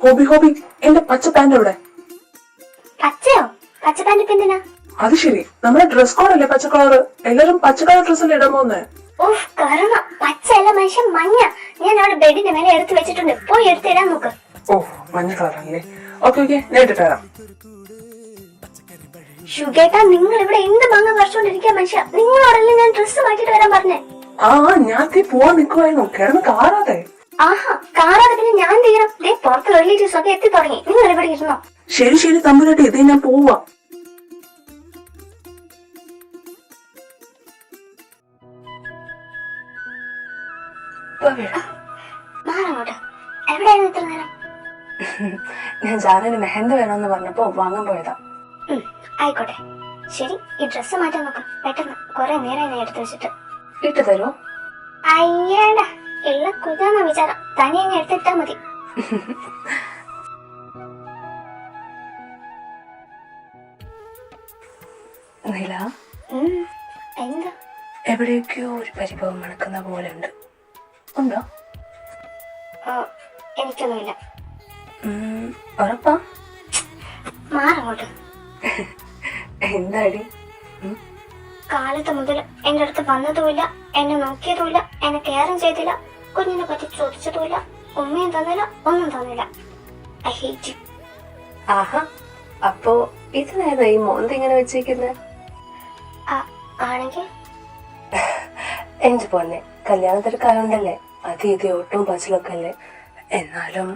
Hobby hobby, എന്റെ പച്ച pant എവിടെ? പച്ചയോ? പച്ച പാന്റ് ഇപ്പൊ എന്തിനാ? അത് ശരി, നമ്മുടെ ഡ്രസ് കോഡ് അല്ലേ പച്ച കളറ്. എല്ലാരും പച്ച കളർ ഡ്രസ് അല്ലേ ഇടാൻ പോകുന്നേ? ഓഹ് കറമ, പച്ചയല്ല മനുഷ്യൻ മഞ്ഞ. ഞാൻ അവിടെ ബെഡിന്റെ മേലെ എടുത്ത് വെച്ചിട്ടുണ്ട്, പോയി എടുത്തിടാൻ നോക്ക്. ഓ മഞ്ഞ കളറല്ലേ? ഓക്കെ ഓക്കെ, ഞാൻ ഇട്ടിട്ട് വരാം. ഷുഗേട്ടാ, നിങ്ങൾ ഇവിടെ എന്ത് ഭംഗ പറിച്ചോണ്ടിരിക്കുക മനുഷ്യ? നിങ്ങളോടല്ലേ ഞാൻ ഡ്രസ്സ് മാറ്റിട്ട് വരാൻ പറഞ്ഞേ? ആ ഞാൻ പോവാൻ നിക്കുവായിരുന്നു, കിടന്ന് കാറാതെ. ആഹാ, കാറാതെ പിന്നെ ഞാൻ തീരാം. പുറത്ത് റിലേറ്റീവ്സ് ഒക്കെ എത്തി തുടങ്ങി. നിങ്ങൾ ഇവിടെ ഇരുന്നോ? ശരി ശരി തമ്പുരാട്ടി, ഇതേ ഞാൻ പോവാ. മാറങ്ങോട്ട്. എവിടെയായിരുന്നു ഇത്ര നേരം? ഞാൻ ജാനന് മെഹന്തി വേണമെന്ന് പറഞ്ഞപ്പോ വാങ്ങാൻ പോയതാ. ആയിക്കോട്ടെ, ശരി. ഈ ഡ്രസ്സ് മാറ്റാൻ നോക്കാം പെട്ടെന്ന്. കൊറേ നേരം ഞാൻ എടുത്തു വെച്ചിട്ട്. ഇട്ട് തരോ? അയ്യേടാ, ഉള്ള കുതാന്ന വിചാരം. തനി അങ്ങ് എടുത്തിട്ടാ മതി. നീല, എന്താ? എവിടെയൊക്കെയോ ഒരു പരിഭവം മണക്കുന്ന പോലെ ഉണ്ട്. ഉണ്ടോ? എനിക്കൊന്നുമില്ല. ഉറപ്പാ? മാറങ്ങോട്ട്. എന്താടി? കാലത്ത് മുതൽ എന്റെ അടുത്ത് വന്നതുമില്ല, എന്നെ നോക്കിയതുമില്ല, എന്നെ കെയറും ചെയ്തില്ല, കുഞ്ഞിനെ പറ്റി ചോദിച്ചതുമില്ല, ഉമ്മയും തന്നില്ല, ഒന്നും തന്നില്ല. I hate you. ആഹാ, അപ്പോ ഇതിനേതാ ഈ മോന്ത ഇങ്ങനെ വെച്ചേക്കുന്നത്? ആണെങ്കിൽ എന്റെ പൊന്നെ, കല്യാണ തിരക്കായോണ്ടല്ലേ, അത് ഇത് ഒട്ടും പച്ചിലൊക്കെ അല്ലേ. എന്നാലും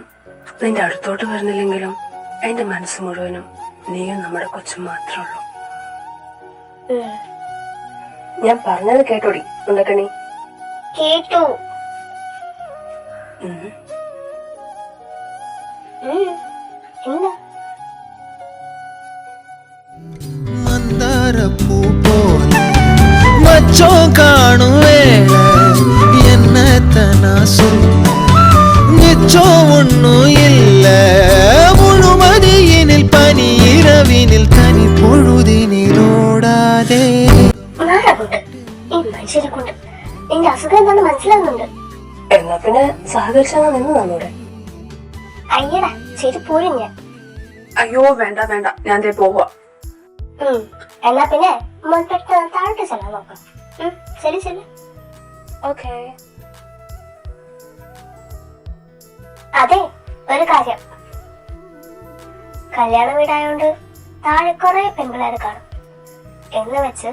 നിന്റെ അടുത്തോട്ട് വരുന്നില്ലെങ്കിലും എന്റെ മനസ്സ് മുഴുവനും നീയും നമ്മുടെ കൊച്ചും മാത്രമേ ഉള്ളൂ. ഞാൻ പറഞ്ഞത് കേട്ടോടി ഉണ്ടക്കണി? കേട്ടു. എന്താ? മന്ദാരപ്പൂ പോലെ മച്ചോ കാണുവേ എന്നത്തനാ சொல்ல நிச்சோ ஒன்னும் இல்ல முழுமதியினில் பனி இரவினில் தனி பொழுதினில் ഓടാതെ. ഈ മനുഷ്യരെ കൊണ്ട് എന്റെ അസുഖം എന്താണെന്ന് മനസ്സിലാകുന്നുണ്ട്. എന്നാ പിന്നെ സഹകരിച്ചാ നിന്ന് നമ്മൂടെ. അയ്യടാ, ശരി പോരും ഞാൻ. അയ്യോ വേണ്ട വേണ്ട, ഞാൻ പോവാ. എന്നാ പിന്നെ പെട്ടെന്ന് താഴോട്ട് ചെല്ലാൻ നോക്കാം. ശരി ശരി. ഓക്കേ. അതെ, ഒരു കാര്യം. കല്യാണ വീടായോണ്ട് താഴെ കുറെ പെൺപിള്ളേര് കാണും. എന്ന് വെച്ച്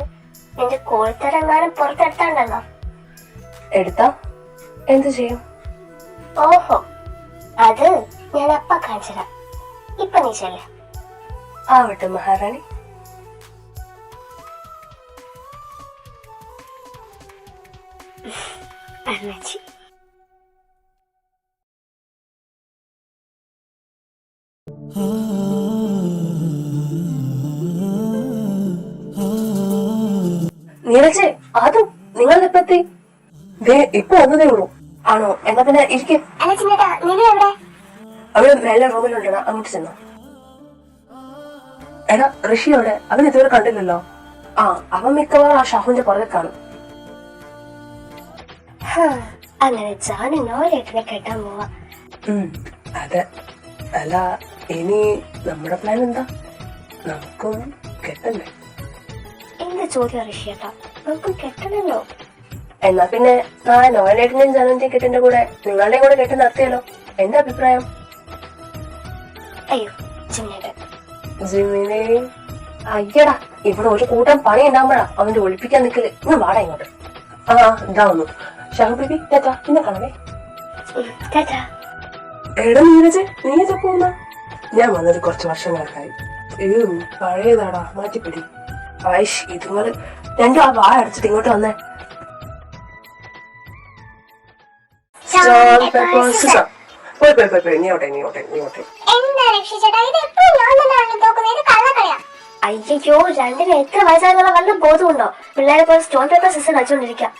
നിന്റെ കോഴിത്തരെങ്ങാനും പുറത്തെടുത്താണ്ടല്ലോ. എടുത്താ എന്ത് ചെയ്യും? ഓഹോ, അത് ഞാൻ അപ്പ കാണിച്ചതാ. ഇപ്പൊ നീ ചെല്ല. ആവട്ടെ മഹാറാണി. അമ്മച്ചി. നീരജ്, അതും നിങ്ങൾ എപ്പത്തി? ഇപ്പൊ വന്നതേ ഉള്ളൂ. ആണോ? എന്നാ പിന്നെ ഇരിക്കും. അവള് മേലെ റൂമിലുണ്ടോ? അങ്ങോട്ട് ചെന്നോ. എടാ ഋഷിയോടെ? അവൻ ഇതുവരെ കണ്ടില്ലല്ലോ. അവൻ മിക്കവാറും ആ ഷാഹുവിന്റെ പുറകെ കാണും. അങ്ങനെ ജാനു നോരേട്ടനെ കെട്ടാൻ പോവാ. അതെ. അല്ല, ഇനി നമ്മുടെ പ്ലാൻ എന്താ? നമുക്കും കെട്ടണ്ടേ? എന്ത് ചോദ്യം ഋഷിയേട്ടാ, നമുക്കും കെട്ടണല്ലോ. എന്നാ പിന്നെ നാളെ നോയലേട്ടന്റെയും ജാനുവിന്റെയും കെട്ടിന്റെ കൂടെ നിങ്ങളുടെയും കൂടെ കെട്ടി നടത്തിയല്ലോ. എന്റെ അഭിപ്രായം. അയ്യോ ജിമ്മിനെയും അയ്യടാ, ഇവിടെ ഒരു കൂട്ടം പണി ഉണ്ടാകുമ്പോഴാ അവന്റെ ഒളിപ്പിക്കാൻ നിക്കല്. ഇന്ന് വാടാ ഇങ്ങോട്ട്. ഇതാ വന്നു. ഷാഹു ബേബി, ടാറ്റാ, പിന്നെ കാണവേ. എടാ നീരജ്, നീ ഏതാ പോകുന്ന? ഞാൻ വന്നത് കുറച്ച് വർഷങ്ങൾക്കായി. പഴയതാടാ, മാറ്റിപ്പിടി. ആയിഷ്, ഇതുപോലെ രണ്ടും ആ വാഴ അടച്ചിട്ട് ഇങ്ങോട്ട് വന്നേ. അയ്യോ, രണ്ടിന് എത്ര വയസ്സായെന്നുള്ള വല്ല ബോധമുണ്ടോ? പിള്ളേരെ പോലെ സ്റ്റോൺ പേപ്പർ സിസ്റ്റർ കളിച്ചോണ്ടിരിക്കാം.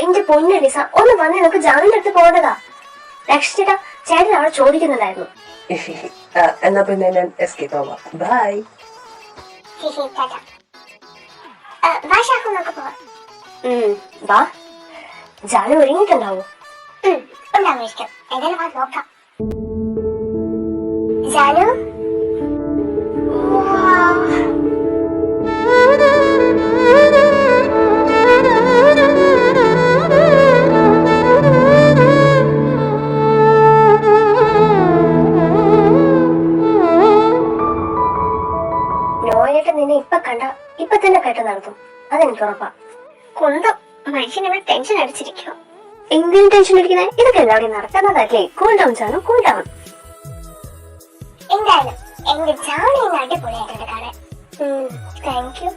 എന്റെ പൊന്നു ലിസ, ഒന്ന് വന്നേ, നമുക്ക് ജാമിന്റെ അടുത്ത് പോകേണ്ടതാ. രക്ഷിച്ചേട്ടാ, ചേട്ടൻ അവിടെ ചോദിക്കുന്നുണ്ടായിരുന്നു. എന്നാ പിന്നെ ഞാൻ എസ്കേപ്പ് ആവാം. ബൈ. വാ. ജാനു ഒരുങ്ങിട്ടുണ്ടാവോ? ഉണ്ടാവും. ഏതായാലും നോക്കാം. ജാനു നോയേട്ടൻ നിന്നെ ഇപ്പൊ കണ്ട ഇപ്പൊ തന്നെ കേട്ട് നടത്തും, അതെനിക്ക് ഉറപ്പാ. കുന്തം മനുഷ്യനിവിടെ ടെൻഷൻ അടിച്ചിരിക്കുക. എന്തിനും ടെൻഷൻ അടിക്കുന്നേ? ഇതൊക്കെ എല്ലാവരും നടക്കുന്നതല്ലേ. Cool down Chanu, cool down. എന്തായാലും എന്റെ ജാനു അടിപൊളിയായിട്ടുണ്ട് കാണാൻ. Thank you.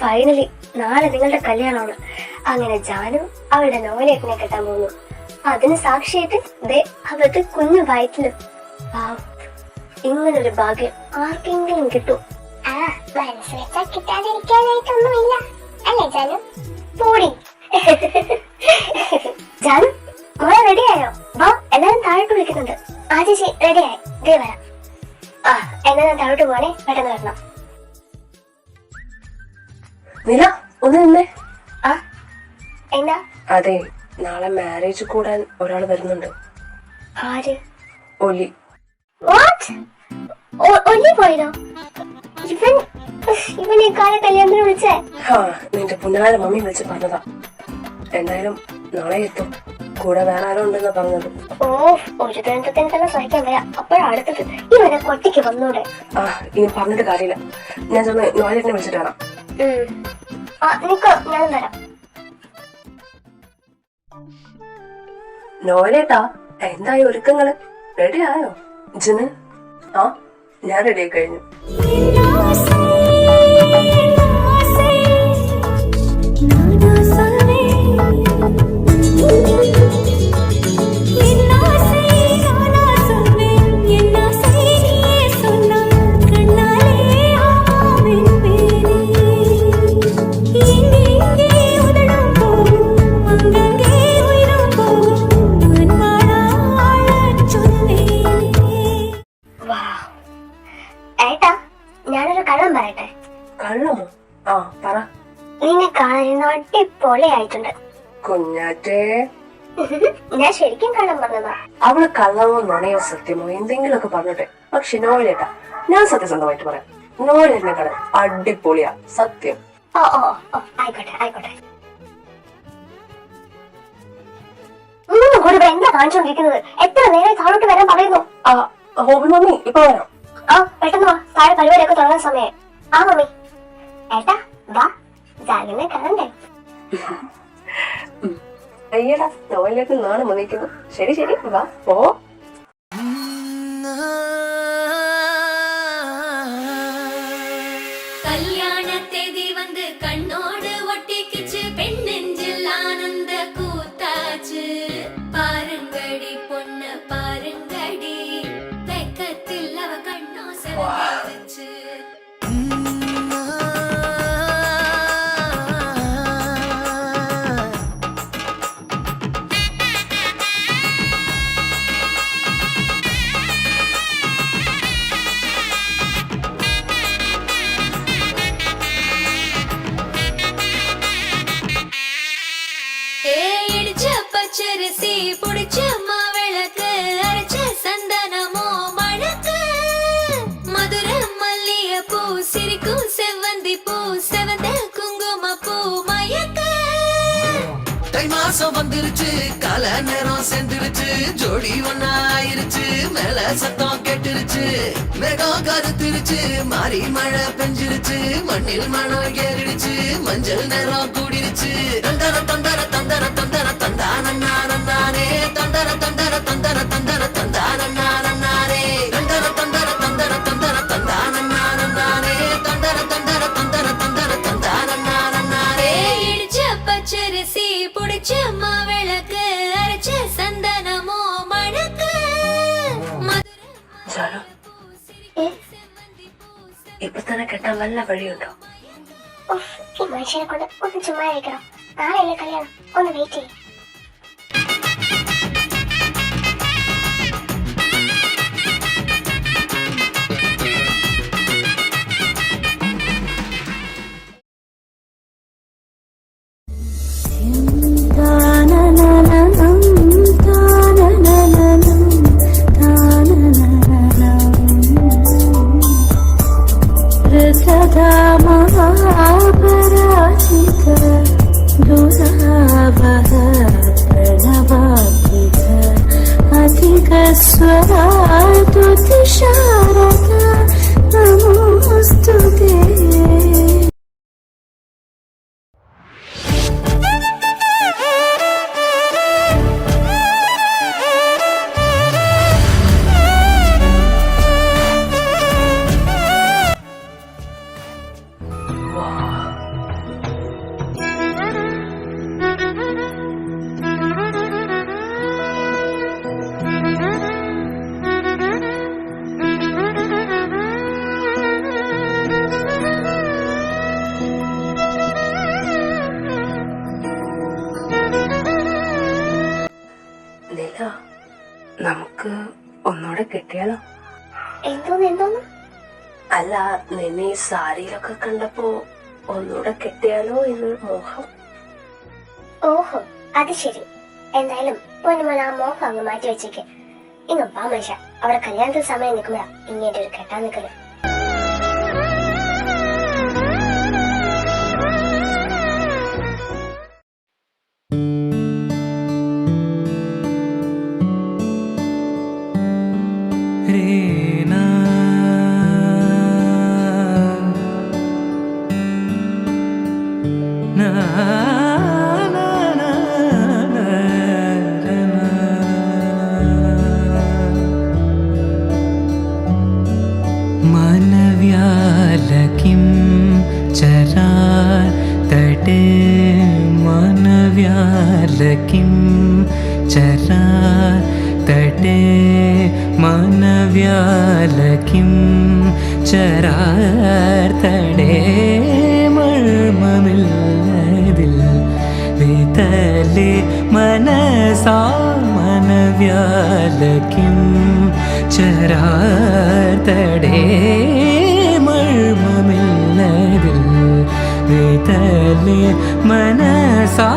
ഫൈനലി നാളെ നിങ്ങളുടെ കല്യാണമാണ്. അങ്ങനെ ജാനു അവളുടെ നോലേട്ടിനെ കെട്ടാൻ പോകുന്നു. അതിന് സാക്ഷിയായിട്ട് ദേ അവർക്ക് കുഞ്ഞു വയറ്റിലും. ഇങ്ങനൊരു ഭാഗ്യം ആർക്കെങ്കിലും കിട്ടും. മനസ്സ് വെച്ചാൽ കിട്ടാതിരിക്കാനായിട്ടൊന്നുമില്ല അല്ലേ ജാനു? പൂടി. ജാനു മോളെ റെഡിയായോ? വാ, എല്ലാരും താഴോട്ട് വിളിക്കുന്നുണ്ട്. ആ ചേച്ചി റെഡിയായി, ദേ വരാം. എന്നാ ഞാൻ താഴോട്ട് പോവാണേ, പെട്ടെന്ന് വരണം. നില ഒന്ന് നിന്നേ. എന്താ? അതെ, നാളെ മാരേജ് കൂടാൻ ഒരാൾ വരുന്നുണ്ട്. ആര്? ഒലി. ഒലി പോയതോ? ഇവൻ ഈ കാല കല്യാണത്തിന് വിളിച്ചേ? നിന്റെ പുന്നാര മമ്മി വിളിച്ച് പറഞ്ഞതാ. എന്തായാലും നാളെ എത്തും. കൂടെ വേറെ ആരും ഉണ്ടെന്നാ പറഞ്ഞത്. ഒരു ദുരന്തത്തിന് തന്നെ സഹിക്കാൻ വരാ. അപ്പോഴടുത്തത് ഇവനെ കൊട്ടിക്ക് വന്നൂടെ? ഇനി പറഞ്ഞിട്ട് കാര്യമില്ല. ഞാൻ ചെന്ന് നോയലിനെ വിളിച്ചിട്ട് വരാം. നിക്കോ, ഞാൻ വരാം. നോയലേട്ടാ, എന്തായി ഒരുക്കങ്ങള്? റെഡി ആയോ? ജിന്? ഞാൻ റെഡി ആയി കഴിഞ്ഞു. ഏട്ടാ, ഞാനൊരു കള്ളം പറയട്ടെ? കള്ളമോ? പറ. നിന്നെ കാണാൻ അടിപൊളിയായിട്ടുണ്ട്. കുഞ്ഞാറ്റേ, ഞാൻ ശരിക്കും കള്ളം പറഞ്ഞതാ. അവള് കള്ളമോ നുണയോ സത്യമോ എന്തെങ്കിലുമൊക്കെ പറഞ്ഞോട്ടെ. പക്ഷെ നോയലേട്ടാ, ഞാൻ സത്യസന്ധമായിട്ട് പറയാം. നോയലിനെ കാണാൻ അടിപൊളിയാ, സത്യം. ആയിക്കോട്ടെ ആയിക്കോട്ടെ. കൂടെ എന്താ കാണിച്ചോണ്ടിരിക്കുന്നത്? എത്ര നേരം താഴോട്ട് വരാൻ പറയുന്നു? ഹോബി മമ്മി, ഇപ്പൊ വരാം. പെട്ടെന്ന് വാ, താഴെ പരിപാടിയൊക്കെ തുടങ്ങാൻ സമയം. മമ്മി. ഏട്ടാ വാ, ജാനുവിനെ കാണണ്ടേ? അയ്യടാ, നോയിലേക്ക് നാളെ വന്നിരിക്കുന്നു. ശരി ശരി, വാ പോ. കല്യാണത്തേതി വന്ന് കണ്ണോട് ഒട്ടിക്കിച്ച് പെണ്ണെഞ്ചിൽ ആനന്ദ കൂത്താച്ച്. പാരങ്കടി പൊണ്ണ് പാരങ്കടി, തെക്കത്തിൽ അവ കണ്ണോ സെവച്ച്. பச்சரிசி புடிச்ச மாவிளக்கு, அரைச்ச சந்தனமோ மணக்கு. மதுர மல்லிய பூ சிரிக்கும் செவ்வந்தி பூ, செவந்த குங்கும பூ மயக்க. தை மாசம் வந்துருச்சு, கால நேரம் சென்றுருச்சு, ஜோடி ஒன்னா ஆயிருச்சு, மேல சத்தம் கேட்டுருச்சு, மேகம் கருத்துருச்சு, மாறி மழை பெஞ்சிருச்சு, மண்ணில் மனம் ஏறிடுச்சு, மஞ்சள் நேரம் கூடிருச்சு. தந்தர தந்தர தந்தர தந்தர தந்தானே, தந்தர தந்தர தந்தர தந்தர தந்தானே, தந்தர தந்தர தந்தர தந்தர தந்தானே, தந்தர தந்தர தந்தர தந்தர தந்தானே. இடிச்ச பச்சரிசி புடிச்ச மாவிளக்கு, அரைச்ச சந்தனமோ மணக்கு. ഇപ്പൊ തന്നെ കെട്ടാൻ വല്ല വഴിയുണ്ടോ? ഈ മനുഷ്യനെ കൊണ്ട് ഒന്ന് ചുമ്മാ ഇരിക്കണം. നാളെയല്ലേ കല്യാണം, ഒന്ന് വെയിറ്റ് ചെയ്യും. na na na na na na na na स्वरास्तुति Sharda नमोस्तुते നില, നമുക്ക് ഒന്നുകൂടെ കെട്ടിയാലോ? എന്തോന്ന് അല്ല, നിന്നെ ഈ സാരിയിലൊക്കെ കണ്ടപ്പോ ഒന്നുകൂടെ കെട്ടിയാലോ എന്നൊരു മോഹം. ഓഹോ, അത് ശരി. എന്തായാലും പൊന്നുമോൻ ആ മോഹം അങ്ങ് മാറ്റി വെച്ചേക്ക്. ഇങ്ങ് പാ മനുഷ്യ, അവിടെ കല്യാണത്തിന് സമയം നിൽക്കുമ്പോഴാ ഇങ്ങനെ ഒരു കെട്ടാൻ നിൽക്കല്. മനവ്യാലകിം ചരാർ തടേ മനവ്യാലകിം ചരാർ തടേ മനവ്യാലകിം ചരാർ തടേ മർമ്മമില്ലതിൽ വിതലേ മനസാ മനവ്യാലകിം ചരാർ തടേ മർമ്മമില്ലതിൽ വിതലേ മനസാ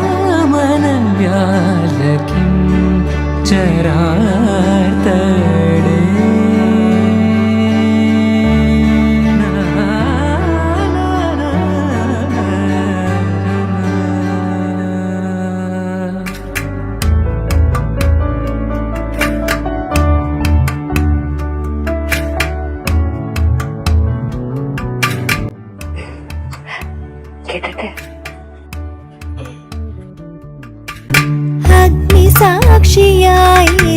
മനവ്യാലകിം ചരാർ തടേ. കേട്ടെ, അഗ്നിസാക്ഷിയായി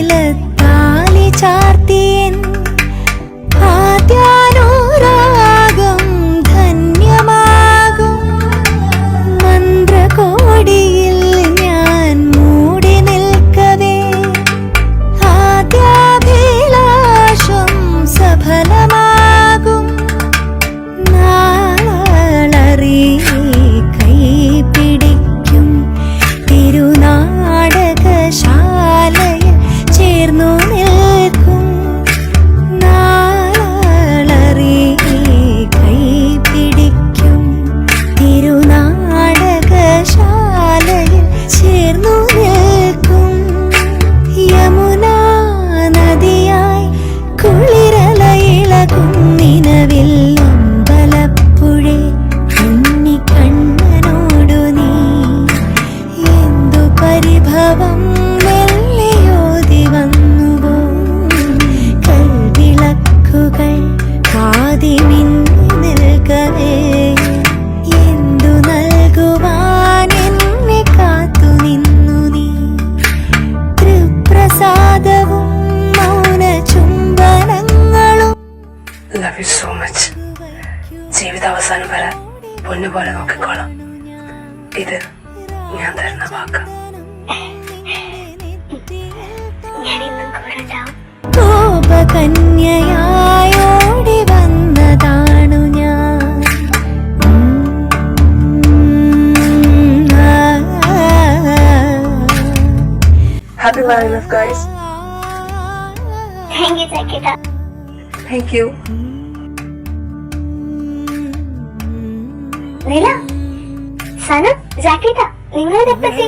താലി ചാർത്തിയൻ ആദ്യാനുരാഗം ധന്യമാകും മന്ത്രകോടിയിൽ ഞാൻ മൂടി നിൽക്കവേ ആദ്യാഭിലാഷം സഫലമാകും നാളറി കൈ പിടിക്കും തിരുനാടകശാലയിൽ ചേർന്നു നിൽക്കും നാളറി കൈ പിടിക്കും തിരുനാടകശാലയിൽ ചേർന്നു നിൽക്കും യമുനാ നദിയായി കുളിരലയിളകും നിലവിൽ അമ്പലപ്പുഴേ കണ്ണനോടു നീ എന്തു പരിഭവം വെള്ളിയോതി വന്നുവോ കൽവിളക്കുകൾ കാതി മിന്നി നിൽക്കവേ എന്തു നൽകുവാൻ എന്നെ കാത്തു നിന്നു നീ തൃപ്രസാദവും മൗന ചുംബനങ്ങളും. Love you so much. ജീവിതാവസാനം വരെ പൊന്നുപോലെ നോക്കിക്കോളാം. ഇത് ഞാൻ തരുന്ന വാക്ക്. ഞാനിന്നും കൂടെ ഉണ്ടാവും. കോപകന്യയായോടി വന്നതാണു ഞാൻ. Happy married life guys. Thank you ചാക്കിട്ടാ. Thank you. നില, സനം, ജാക്കിട്ടാ, നിങ്ങളിത് എപ്പത്തി?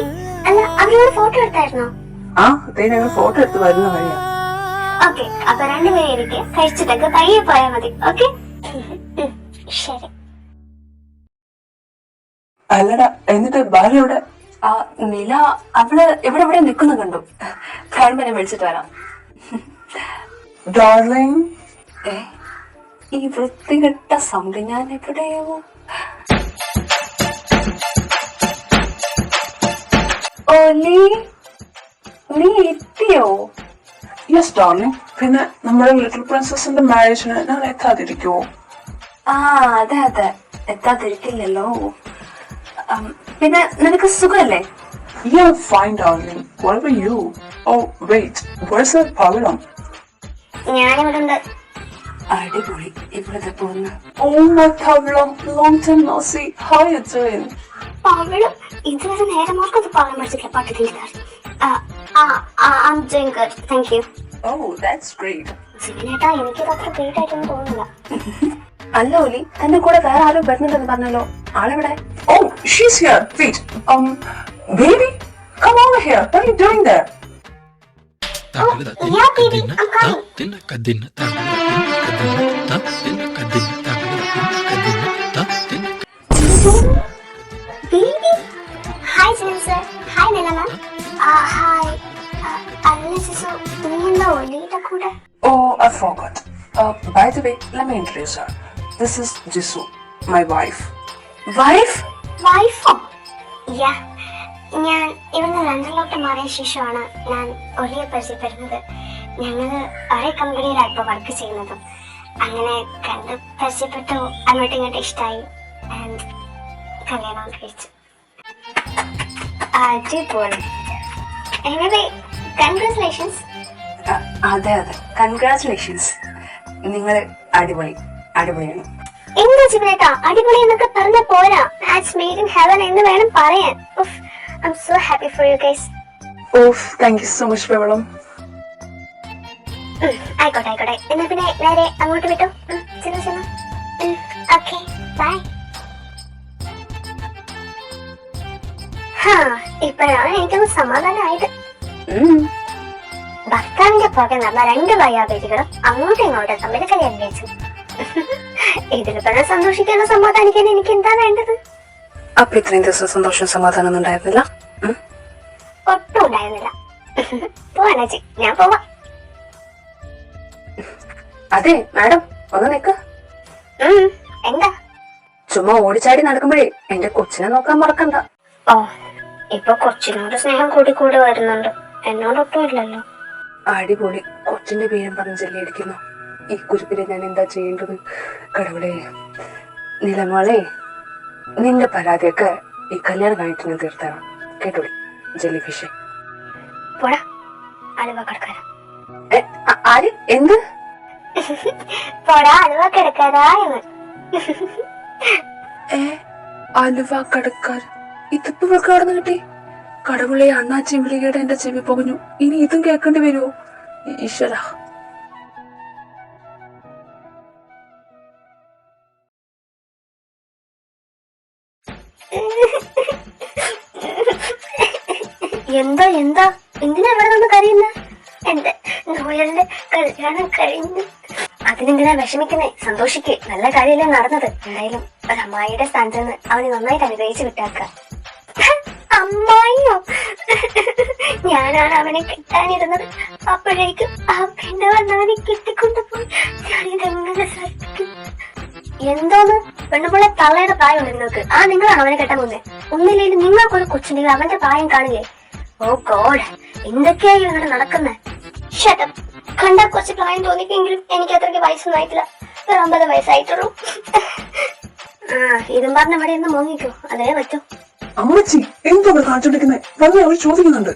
അല്ല, അവരോട് ഫോട്ടോ എടുത്തായിരുന്നോ? ആ, അതേ ഞങ്ങൾ ഫോട്ടോ എടുത്ത് വരുന്ന വഴിയാ. ഓക്കെ, അപ്പൊ രണ്ടുപേരും ഇരിക്കെ കഴിച്ചിട്ടൊക്കെ പയ്യെ പോയാൽ മതി. ഓക്കെ, ശരി. അല്ലടാ, എന്നിട്ട് ഭാര്യ എവിടെ? നില അവള് ഇവിടെ നിൽക്കുന്ന കണ്ടു. കാണുമ്പോ ഞാൻ വിളിച്ചിട്ട് വരാം. ഡാർലിംഗ്. ഈ വൃത്തികെട്ട സൗണ്ട് ഞാൻ എവിടെയോ. ഓലി, നീ എത്തിയോ? Yes darling. പിന്നെ നമ്മുടെ ലിറ്റിൽ പ്രിൻസസിന്റെ മാരേജിന് ഞാൻ എത്താതിരിക്കുവോ? ആ അതെ അതെ, എത്താതിരിക്കില്ലല്ലോ. പിന്നെ നിനക്ക് സുഖല്ലേ? Yeah, fine darling. What about you? Oh wait, where's that പവിഴം? ഞാനിവിടെ ഉണ്ട്. അടിപൊളി, ഇവിടുത്തെ പോന്ന്. Oh my Pavizham, long time no see. How you doing? പവിഴം ഇതുവരെ നേരെ നോക്കത് പവിഴം പഠിച്ചിട്ടില്ല. പാട്ട് തീർക്കാറ്. I'm doing good, thank you. Oh, that's great. ജിമിനേട്ടാ, എനിക്കിത് അത്ര ഗ്രേറ്റ് ആയിട്ടൊന്നും തോന്നുന്നില്ല. അല്ല ഓലി, തന്റെ കൂടെ വേറെ ആരും വരുന്നുണ്ടെന്ന് പറഞ്ഞല്ലോ, ആളെവിടെ? Oh, she's here. Wait, baby, come over here. What are you doing there? Yeah, baby, I'm coming. Baby? Hi, Jimin sir. Hi, Nila ma'am. Hi. അല്ല സിസു, നീ എന്താ ഒലിയുടെ കൂടെ? Oh, I forgot. By the way, let me introduce her. This is Jisoo, my wife. Wife? വൈഫോ? Yeah, ഞാൻ ഇവിടുന്ന് ലണ്ടനിലോട്ട് മാറിയ ശേഷമാണ് ഞാൻ ഒലിയെ പരിചയപ്പെടുന്നത്. ഞങ്ങള് ഒരേ കമ്പനിയിലാണ് ഇപ്പോൾ വർക്ക് ചെയ്യുന്നതും. അങ്ങനെ കണ്ട് പരിചയപ്പെട്ടു, അങ്ങോട്ടും ഇങ്ങോട്ടും ഇഷ്ടമായി, ആൻഡ് കല്യാണം കഴിച്ചു. അടിപൊളി. Anyway, congratulations. അതെ അതെ, കൺഗ്രാറ്റുലേഷൻസ്. നിങ്ങൾ അടിപൊളി, അടിപൊളിയാണ്. എന്താ ജിമിനേട്ടാ, അടിപൊളി എന്നൊക്കെ പറഞ്ഞ പോരാ, മാച്ച് മെയ്ഡ് ഇൻ ഹെവൻ എന്ന് വേണം പറയാൻ. I am so happy for you guys. Oh, thank you so much, Pavizham. ആയിക്കോട്ടെ ആയിക്കോട്ടെ, എന്നാ പിന്നെ നേരെ അങ്ങോട്ട് വിട്ടോ. ചെല്ലു ചെല്ലു. Okay, bye. ഇപ്പോഴാണ് എനിക്കൊന്ന് സമാധാനമായത്. ഭർത്താവിന്റെ പുറകെ നടന്ന രണ്ട് വയ്യാവേദികളും അങ്ങോട്ടും ഇങ്ങോട്ടും തമ്മിൽ കല്യാണം കഴിച്ചു. ഇതിൽ പറഞ്ഞ സന്തോഷിക്കാനോ സമാധാനിക്കാനോ എനിക്ക് എന്താ വേണ്ടത്? അപ്പൊ ഇത്രയും ദിവസം സന്തോഷം സമാധാനം ഒന്നും ഉണ്ടായിരുന്നില്ല? ഒട്ടും ഉണ്ടായിരുന്നില്ല. പോവാനേച്ചി, ഞാൻ പോവാ. അതെ മാഡം, ഒന്ന് നിക്ക്. എന്താ? ചുമ്മാ ഓടിച്ചാടി നടക്കുമ്പോഴേ എന്റെ കൊച്ചിനെ നോക്കാൻ മറക്കണ്ട. ഓ, ഇപ്പൊ കൊച്ചിനോട് സ്നേഹം കൂടി കൂടി വരുന്നുണ്ട്, എന്നോടൊട്ടും ഇല്ലല്ലോ. അടിപൊളി, കൊച്ചിന്റെ പേരും പറഞ്ഞ് ചെല്ലിയടിക്കുന്നു. ഈ കുരുപ്പിനെ ഞാൻ എന്താ ചെയ്യേണ്ടത്? കടവുളെ, നിലമോളെ, നിന്റെ പരാതിയൊക്കെ ഈ കല്യാണം കഴിഞ്ഞിട്ട് ഞാൻ തീർത്തണം കേട്ടോളി. ജെല്ലി ഫിഷ് പോടാ, അലുവ കിടക്കാരാ. ആര്? എന്ത്? പോടാ, അലുവ കിടക്കാരാ എന്ന്. അലുവ കടക്കാർ? ഇതിപ്പോ ഇവർക്ക് അവിടെ നിന്ന് കിട്ടി? കടവുളെ, അണ്ണാച്ചി വിളികയുടെ എന്റെ ചെവി പൊകഞ്ഞു. ഇനി ഇതും കേൾക്കേണ്ടി വരുമോ? ഈശ്വര. എന്താ എന്താ, എന്തിനാ ഇവിടെ നിന്ന് കരയുന്ന? എന്റെ നോയലിന്റെ കല്യാണം കഴിഞ്ഞു. അതിനെന്തിനാ വിഷമിക്കുന്നേ? സന്തോഷിക്ക്, നല്ല കാര്യമല്ലേ നടന്നത്. എന്തായാലും ഒരു അമ്മായിയുടെ സ്ഥാനത്ത് നിന്ന് അവനെ നന്നായിട്ട് അനുഗ്രഹിച്ച് വിട്ടാക്ക. അമ്മായിയോ? ഞാനാണ് അവനെ കിട്ടാനിരുന്നത്. അപ്പോഴേക്കും ആ പെണ്ണ് വന്നവനെ കിട്ടിക്കൊണ്ടുപോയി. ഞാനിതെങ്ങനെ സഹിക്കും? എന്തോന്ന് പെണ്ണുപോലെ തള്ളയുടെ പ്രായമുണ്ട് നിങ്ങൾക്ക്. നിങ്ങളാണ് അവനെ കെട്ടാൻ പോകുന്നത്. ഒന്നില്ലെങ്കിൽ നിങ്ങൾക്കൊരു കൊച്ചുണ്ടെങ്കിൽ അവന്റെ പ്രായം കാണില്ലേ? ഓ ഗോഡ്, എന്തൊക്കെയായി ഇവിടെ നടക്കുന്നത്? കണ്ട കുറച്ച് പ്രായം തോന്നിക്കെങ്കിലും എനിക്ക് അത്രയ്ക്ക് വയസ്സൊന്നും ആയിട്ടില്ല. ഒരു 50 വയസ്സായിട്ടുള്ളൂ. ഇതും പറഞ്ഞ ഇവിടെ ഒന്ന് മോങ്ങിക്കോ, അതേ പറ്റൂ. അമ്മച്ചി, എന്തോ കാണിച്ചോണ്ടിരിക്കുന്നേ? പറഞ്ഞ അവർ ചോദിക്കുന്നുണ്ട്.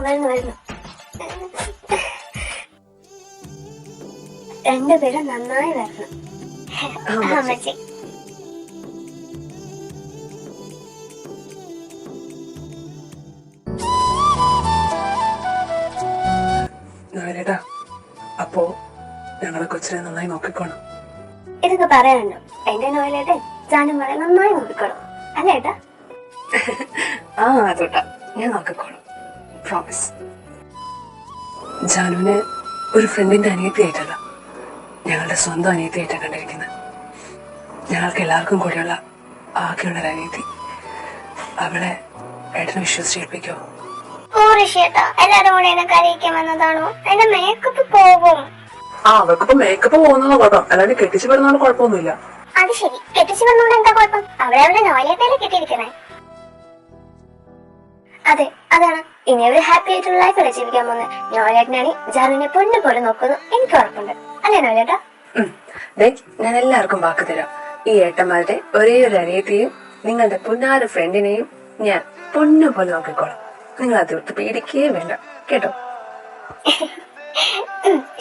വരുന്നു വരുന്നു. രണ്ടുപേരും നന്നായി വരണം അമ്മച്ചി. നോയലേട്ടാ, അപ്പോ ഞങ്ങളെ കൊച്ചിനെ നന്നായി നോക്കിക്കോണം. ഇതൊക്കെ പറയാനുണ്ടോ? എന്റെ നോയലേട്ടെ ജാനും വളരെ നന്നായി നോക്കിക്കോളും അല്ലേട്ടാ? അതോട്ടാ, ഞാൻ നോക്കിക്കോളും, പ്രോമിസ്. ജാനുവിനെ ഒരു ഫ്രണ്ടിന്റെ അനിയത്തിയായിട്ടല്ല, ഞങ്ങളുടെ സ്വന്തം അനിയത്തിയായിട്ടാണ് കണ്ടിരിക്കുന്നത്. ഞങ്ങൾക്ക് എല്ലാവർക്കും കൂടിയുള്ള ആകെയുള്ളൊരു അനിയത്തി. അവളെ ഏട്ടനെ വിശ്വസിച്ചേൽപ്പിക്കോ? ഋഷിയേട്ടാ എല്ലാരും കൂടെ എന്നെ കരയിക്കാൻ വന്നതാണോ? എന്റെ മേക്കപ്പ് പോകും. ആ അവർക്കിപ്പോ മേക്കപ്പ് പോകുന്നതോ കുഴപ്പം, അല്ലാണ്ട് കെട്ടിച്ചു വരുന്നതുകൊണ്ട് കുഴപ്പമൊന്നുമില്ല. അത് ശരി, കെട്ടിച്ചു വന്നോണ്ട് എന്താ കുഴപ്പം? അവിടെ അവരുടെ നോയലേട്ടല്ലേ കെട്ടിയിരിക്കണേ. അതെ, അതാണ് ഇനി അവര് ഹാപ്പി ആയിട്ടുള്ള ലൈഫല്ലേ ജീവിക്കാൻ പോകുന്നത്. നോയലേട്ടനാണ് ജാനുവിനെ പൊന്നു പോലെ നോക്കുന്നു, എനിക്ക് ഉറപ്പുണ്ട്. അല്ലേ നോയലേട്ടാ? ഞാൻ എല്ലാവർക്കും വാക്ക് തരാം. ഈ ഏട്ടന്മാരുടെ ഒരേ ഒരു അനിയത്തെയും നിങ്ങളുടെ പുന്നാര ഫ്രണ്ടിനെയും ഞാൻ പൊന്നു പോലെ നോക്കിക്കോളാം. നിങ്ങൾ അതിർത്ത് പേടിക്കുകയും വേണ്ട കേട്ടോ.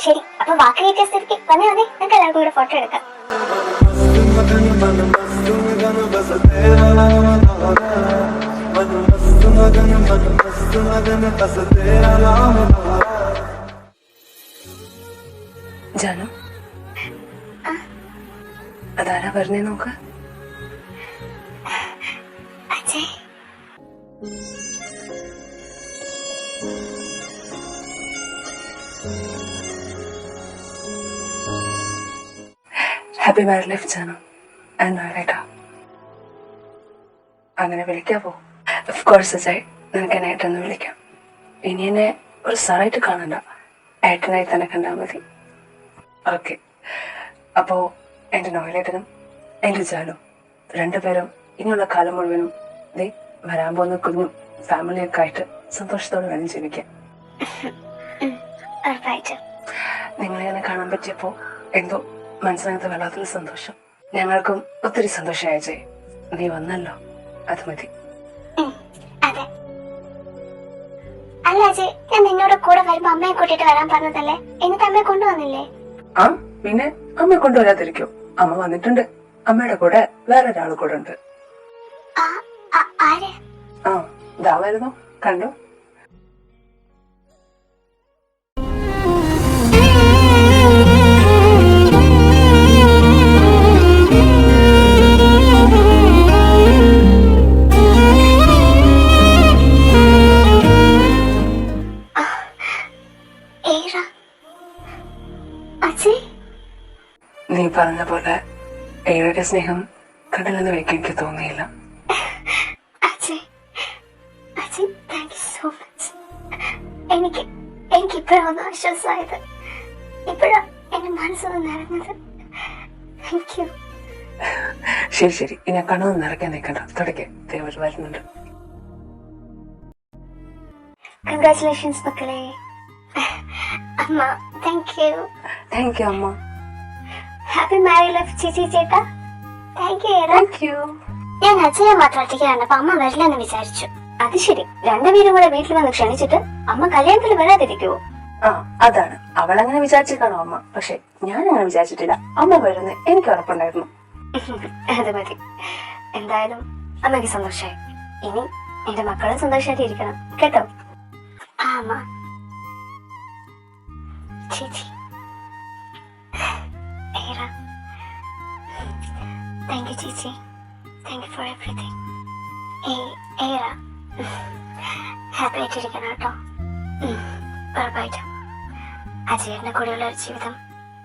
ശരി, അപ്പൊ വാക്ക് കിട്ടിയ സ്ഥിതിക്ക് വന്നേ നമുക്ക് എല്ലാവർക്കും കൂടെ ഫോട്ടോ എടുക്കാം. ജാനു, അതാരാ പറഞ്ഞേ നോക്ക്. Ajay. Happy married life Janu and നോയലേട്ടാ. അങ്ങനെ വിളിക്കാവോ? ഓഫ് കോഴ്സ് അജയ്, നിനക്ക് എന്നെ ഏട്ടെന്ന് വിളിക്കാം. ഇനി എന്നെ ഒരു സാറായിട്ട് കാണണ്ട, ഏട്ടനായി തന്നെ കണ്ടാൽ മതി. ഓക്കെ, അപ്പോ എന്റെ നോയലേട്ടനും എന്റെ ജാനു രണ്ടുപേരും ഇനിയുള്ള കാലം മുഴുവനും വരാൻ പോകുന്ന കുഞ്ഞും ഫാമിലിയൊക്കെ ആയിട്ട് സന്തോഷത്തോടെ വേണം ജീവിക്കാൻ. നിങ്ങളെങ്ങനെ കാണാൻ പറ്റിയപ്പോ എന്തോ മനസ്സിനകത്ത് വല്ലാത്തൊരു സന്തോഷം. ഞങ്ങൾക്കും ഒത്തിരി സന്തോഷമായി അജയ്, നീ വന്നല്ലോ, അത് മതി. അതെ, അല്ല അജയ്, ഞാൻ നിന്നോട് കൂടെ വരുമ്പോ അമ്മയെ കൂട്ടിട്ട് വരാൻ പറഞ്ഞതല്ലേ, എന്നിട്ട് അമ്മയെ കൊണ്ടുവന്നില്ലേ? ആ പിന്നെ അമ്മയെ കൊണ്ടുവരാതിരിക്കോ? അമ്മ വന്നിട്ടുണ്ട്. അമ്മയുടെ കൂടെ വേറൊരാൾ കൂടെ ഉണ്ട്. ആ ഇതാ വരുന്നു, കണ്ടു. നീ പറഞ്ഞ പോലെ ഏഴയുടെ സ്നേഹം കടലെന്ന് വയ്ക്കാൻ എനിക്ക് തോന്നിയില്ല. എനിക്ക് ഇപ്പോഴാണ് ആശ്വാസമായത്. ഇപ്പോഴാ എന്റെ മനസ്സൊന്ന് നിറഞ്ഞത്. ശരി ശരി, ഇനി കണ്ണൊന്നും നിറയ്ക്കാൻ നിൽക്കണ്ട, തുടക്കെ ദേവർ വരുന്നുണ്ട്. കൺഗ്രാറ്റുലേഷൻസ് മക്കളെ. അമ്മ താങ്ക് യു. താങ്ക് യു അമ്മ. ഹാപ്പി മാരീഡ് ലൈഫ് ചേച്ചി ചേട്ടാ. Thank you. Thank you. ഞാൻ അച്ഛനെ മാത്രം ഒറ്റയ്ക്ക് കണ്ടപ്പോ അമ്മ വരില്ലെന്ന് വിചാരിച്ചു. അത് ശരി, രണ്ടുപേരും കൂടെ വീട്ടിൽ വന്ന് ക്ഷണിച്ചിട്ട് അമ്മ കല്യാണത്തിൽ വരാതിരിക്കുവോ? ആ അതാണ്, അവളങ്ങനെ വിചാരിച്ചിട്ടാണോ അമ്മ. പക്ഷെ ഞാൻ അങ്ങനെ വിചാരിച്ചിട്ടില്ല. അമ്മ വരുന്ന എനിക്ക് ഉറപ്പുണ്ടായിരുന്നു. അത് മതി. എന്തായാലും അമ്മയ്ക്ക് സന്തോഷായി. ഇനി എന്റെ മക്കളും സന്തോഷമായിട്ട് ഇരിക്കണം കേട്ടോ. ആ അമ്മ. ചേച്ചി താങ്ക് യു ചേച്ചി. Thank you for everything. Happy ആയിട്ടിരിക്കണം കേട്ടോ. ഉറപ്പായിട്ടും അജയേട്ടന്റെ കൂടെയുള്ള ഒരു ജീവിതം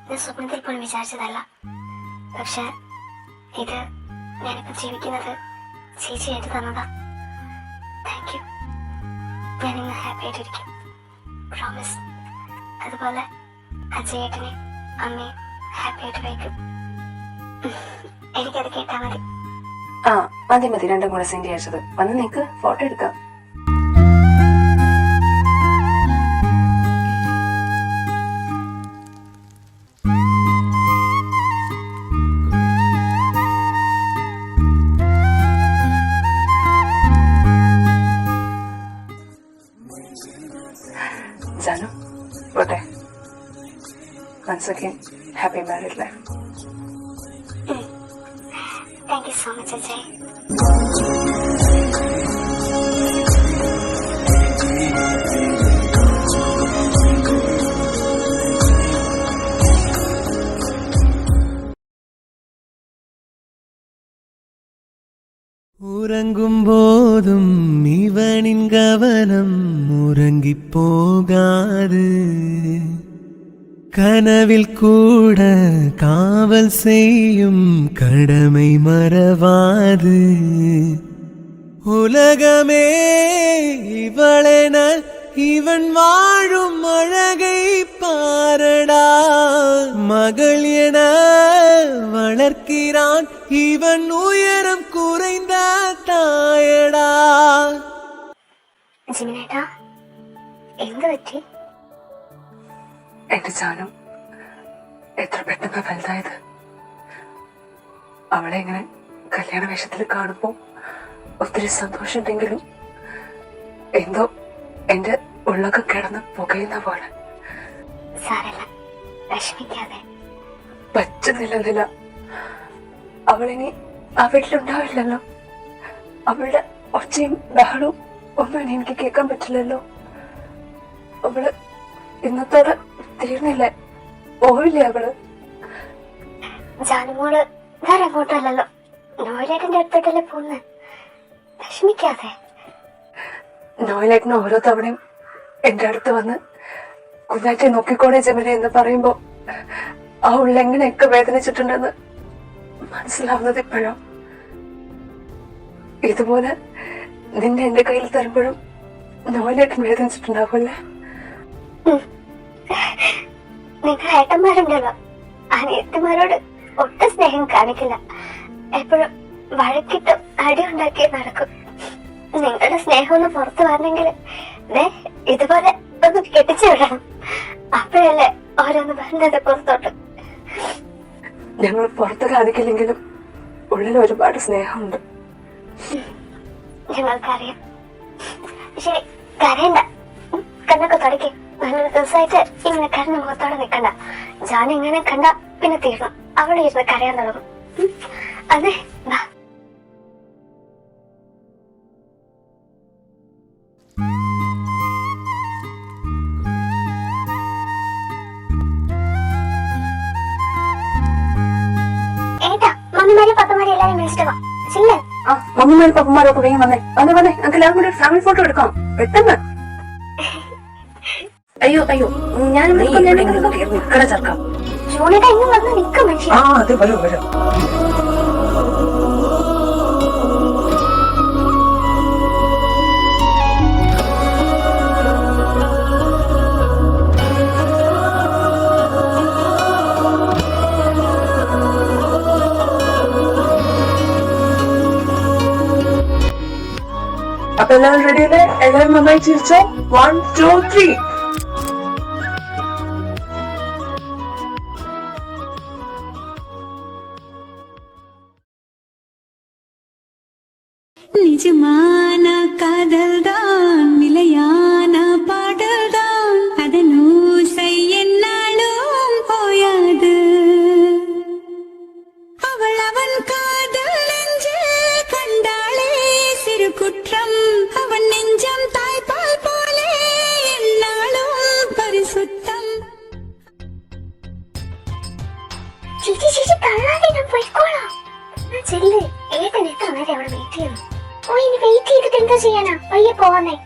ഞാൻ സ്വപ്നത്തിൽ പോലും വിചാരിച്ചതല്ല. പക്ഷെ ഇത് ഞാനിപ്പോ ജീവിക്കുന്നത് ചേച്ചിയായിട്ട് തന്നതാ. Thank you. ഞാനിന്ന് ഹാപ്പി ആയിട്ടിരിക്കും, പ്രോമിസ്. അതുപോലെ അജയേട്ടനെ അമ്മയെ ഹാപ്പി ആയിട്ട് വയ്ക്കും. എനിക്കത് കേട്ടാ മതി. ആ മതി മതി, രണ്ടും കൂടെ സെൻഡ് അയച്ചത്. വന്ന് നിക്ക്, ഫോട്ടോ എടുക്കാം. ജാനു പോട്ടെ. once again happy married life. Thank you so much Ajay. ഉറങ്ങുമ്പോതും ഇവനിൻ ഗവനം ഉറങ്ങിപ്പോകാത്, கனவில் கூட காவல் செய்யும் கடமை மறவாது, உலகமே இவளென இவன் வாழும் அழகை பாரடா, மகள் என வளர்க்கிறான் இவன் உயரம் குறைந்த തായടാ. ജിമിനേട്ടാ, എന്ത് പറ്റി? എന്റെ ജാനു എത്ര പെട്ടെന്ന് വലുതായത്. അവളെ ഇങ്ങനെ കല്യാണ വേഷത്തിൽ കാണുമ്പോ ഒത്തിരി സന്തോഷമുണ്ടെങ്കിലും എന്തോ എന്റെ ഉള്ളൊക്കെ കിടന്ന് പുകയുന്ന പോലെ. സാരല്ല, വിഷമിക്കാതെ. പറ്റുന്നില്ല. അവളിനി ആ വീട്ടിലുണ്ടാവില്ലല്ലോ. അവളുടെ ഒച്ചയും ബഹളവും ഒന്നും ഇനി എനിക്ക് കേൾക്കാൻ പറ്റില്ലല്ലോ. അവള് ഇന്നത്തോടെ തീർന്നില്ലേ? പോവില്ലേ അവള്? ജാനുമോള് വേറെ എങ്ങോട്ടല്ലോ, നോയിലേട്ടന്റെ അടുത്തോട്ടല്ലേ പോന്ന്. വിഷമിക്കാതെ. നോയിലേട്ടന് ഓരോ തവണയും എന്റെ അടുത്ത് വന്ന് കുഞ്ഞാറ്റെ നോക്കിക്കോടെ ജമിനെ എന്ന് പറയുമ്പോ ആ ഉള്ളെങ്ങനെയൊക്കെ വേദനിച്ചിട്ടുണ്ടെന്ന് മനസ്സിലാവുന്നത് ഇപ്പോഴോ. ഇതുപോലെ നിന്നെ എന്റെ കയ്യിൽ തരുമ്പോഴും നോയിലേട്ടൻ വേദനിച്ചിട്ടുണ്ടാവുമല്ലേ? നിങ്ങൾ ഏട്ടന്മാരുണ്ടല്ലോ, അനിയത്തിമാരോട് ഒട്ടും സ്നേഹം കാണിക്കില്ല. എപ്പോഴും വഴക്കിട്ട് അടിയുണ്ടാക്കി നടക്കും. നിങ്ങളുടെ സ്നേഹം ഒന്ന് പുറത്തു വരണമെങ്കിൽ ഇതുപോലെ ഒന്ന് കെട്ടിച്ചു വിടണം. അപ്പോഴല്ലേ ഓരോന്ന് വരുന്നത് പുറത്തോട്ട്. ഞങ്ങൾ പുറത്ത് കാണിക്കില്ലെങ്കിലും ഉള്ളിൽ ഒരുപാട് സ്നേഹമുണ്ട്. ഞങ്ങൾക്കറിയാം. ശരി, കരയണ്ട. കണ്ണൊക്കെ തുടക്കി. നല്ലൊരു ദിവസമായിട്ട് ഇങ്ങനെ കരഞ്ഞ മുഖത്തോടെ നിൽക്കണ്ട. ജാൻ ഇങ്ങനെ കണ്ട പിന്നെ തീർന്നു. അവിടെ ഇരുന്ന് കരയാൻ തുടങ്ങും. അതെ, വാ. ഏട്ടാ, മമ്മിമാരെ പപ്പമാരെ എല്ലാരും വിളിച്ചിട്ട് വാ. ചില്ല. ആ, മമ്മിമാരും പപ്പമാരും ഒക്കെ വേഗം വന്നേ. വന്നേ, നമുക്ക് എല്ലാവരും കൂടി ഫാമിലി ഫോട്ടോ എടുക്കാം പെട്ടെന്ന്. അയ്യോ ഞാൻ നിക്കട ചേർക്കാം. ജൂണിയുടെ ഇന്ന് വന്ന് നിൽക്കും മനുഷ്യൻ. അത് വരും. അപ്പൊ എല്ലാവരും റെഡിയല്ലേ? എല്ലാവരും നന്നായി ചിരിച്ചോ? 1, 2, 3. நிஜமான காதல்தான், நிலையான பாடல்தான், அதன் ஓசை என்னாலும் போயாது. அவள் அவன் காதல் நெஞ்சில் கண்டாளே சிறு குற்றம், அவன் நெஞ்சம் தாய்ப்பால் போலே என்னாலும் பரிசுத்தம். ചേച്ചി തള്ളാതെ ഞാൻ പോയിക്കോളാം. ചെല്ല്, ഏട്ടൻ എത്ര നേരം അവിടെ വെയിറ്റ് ചെയ്യുന്നു. ഓ, ഇനി വെയിറ്റ് ചെയ്തിട്ട് എന്താ ചെയ്യാനാ? വയ്യ പോവാന്നേ.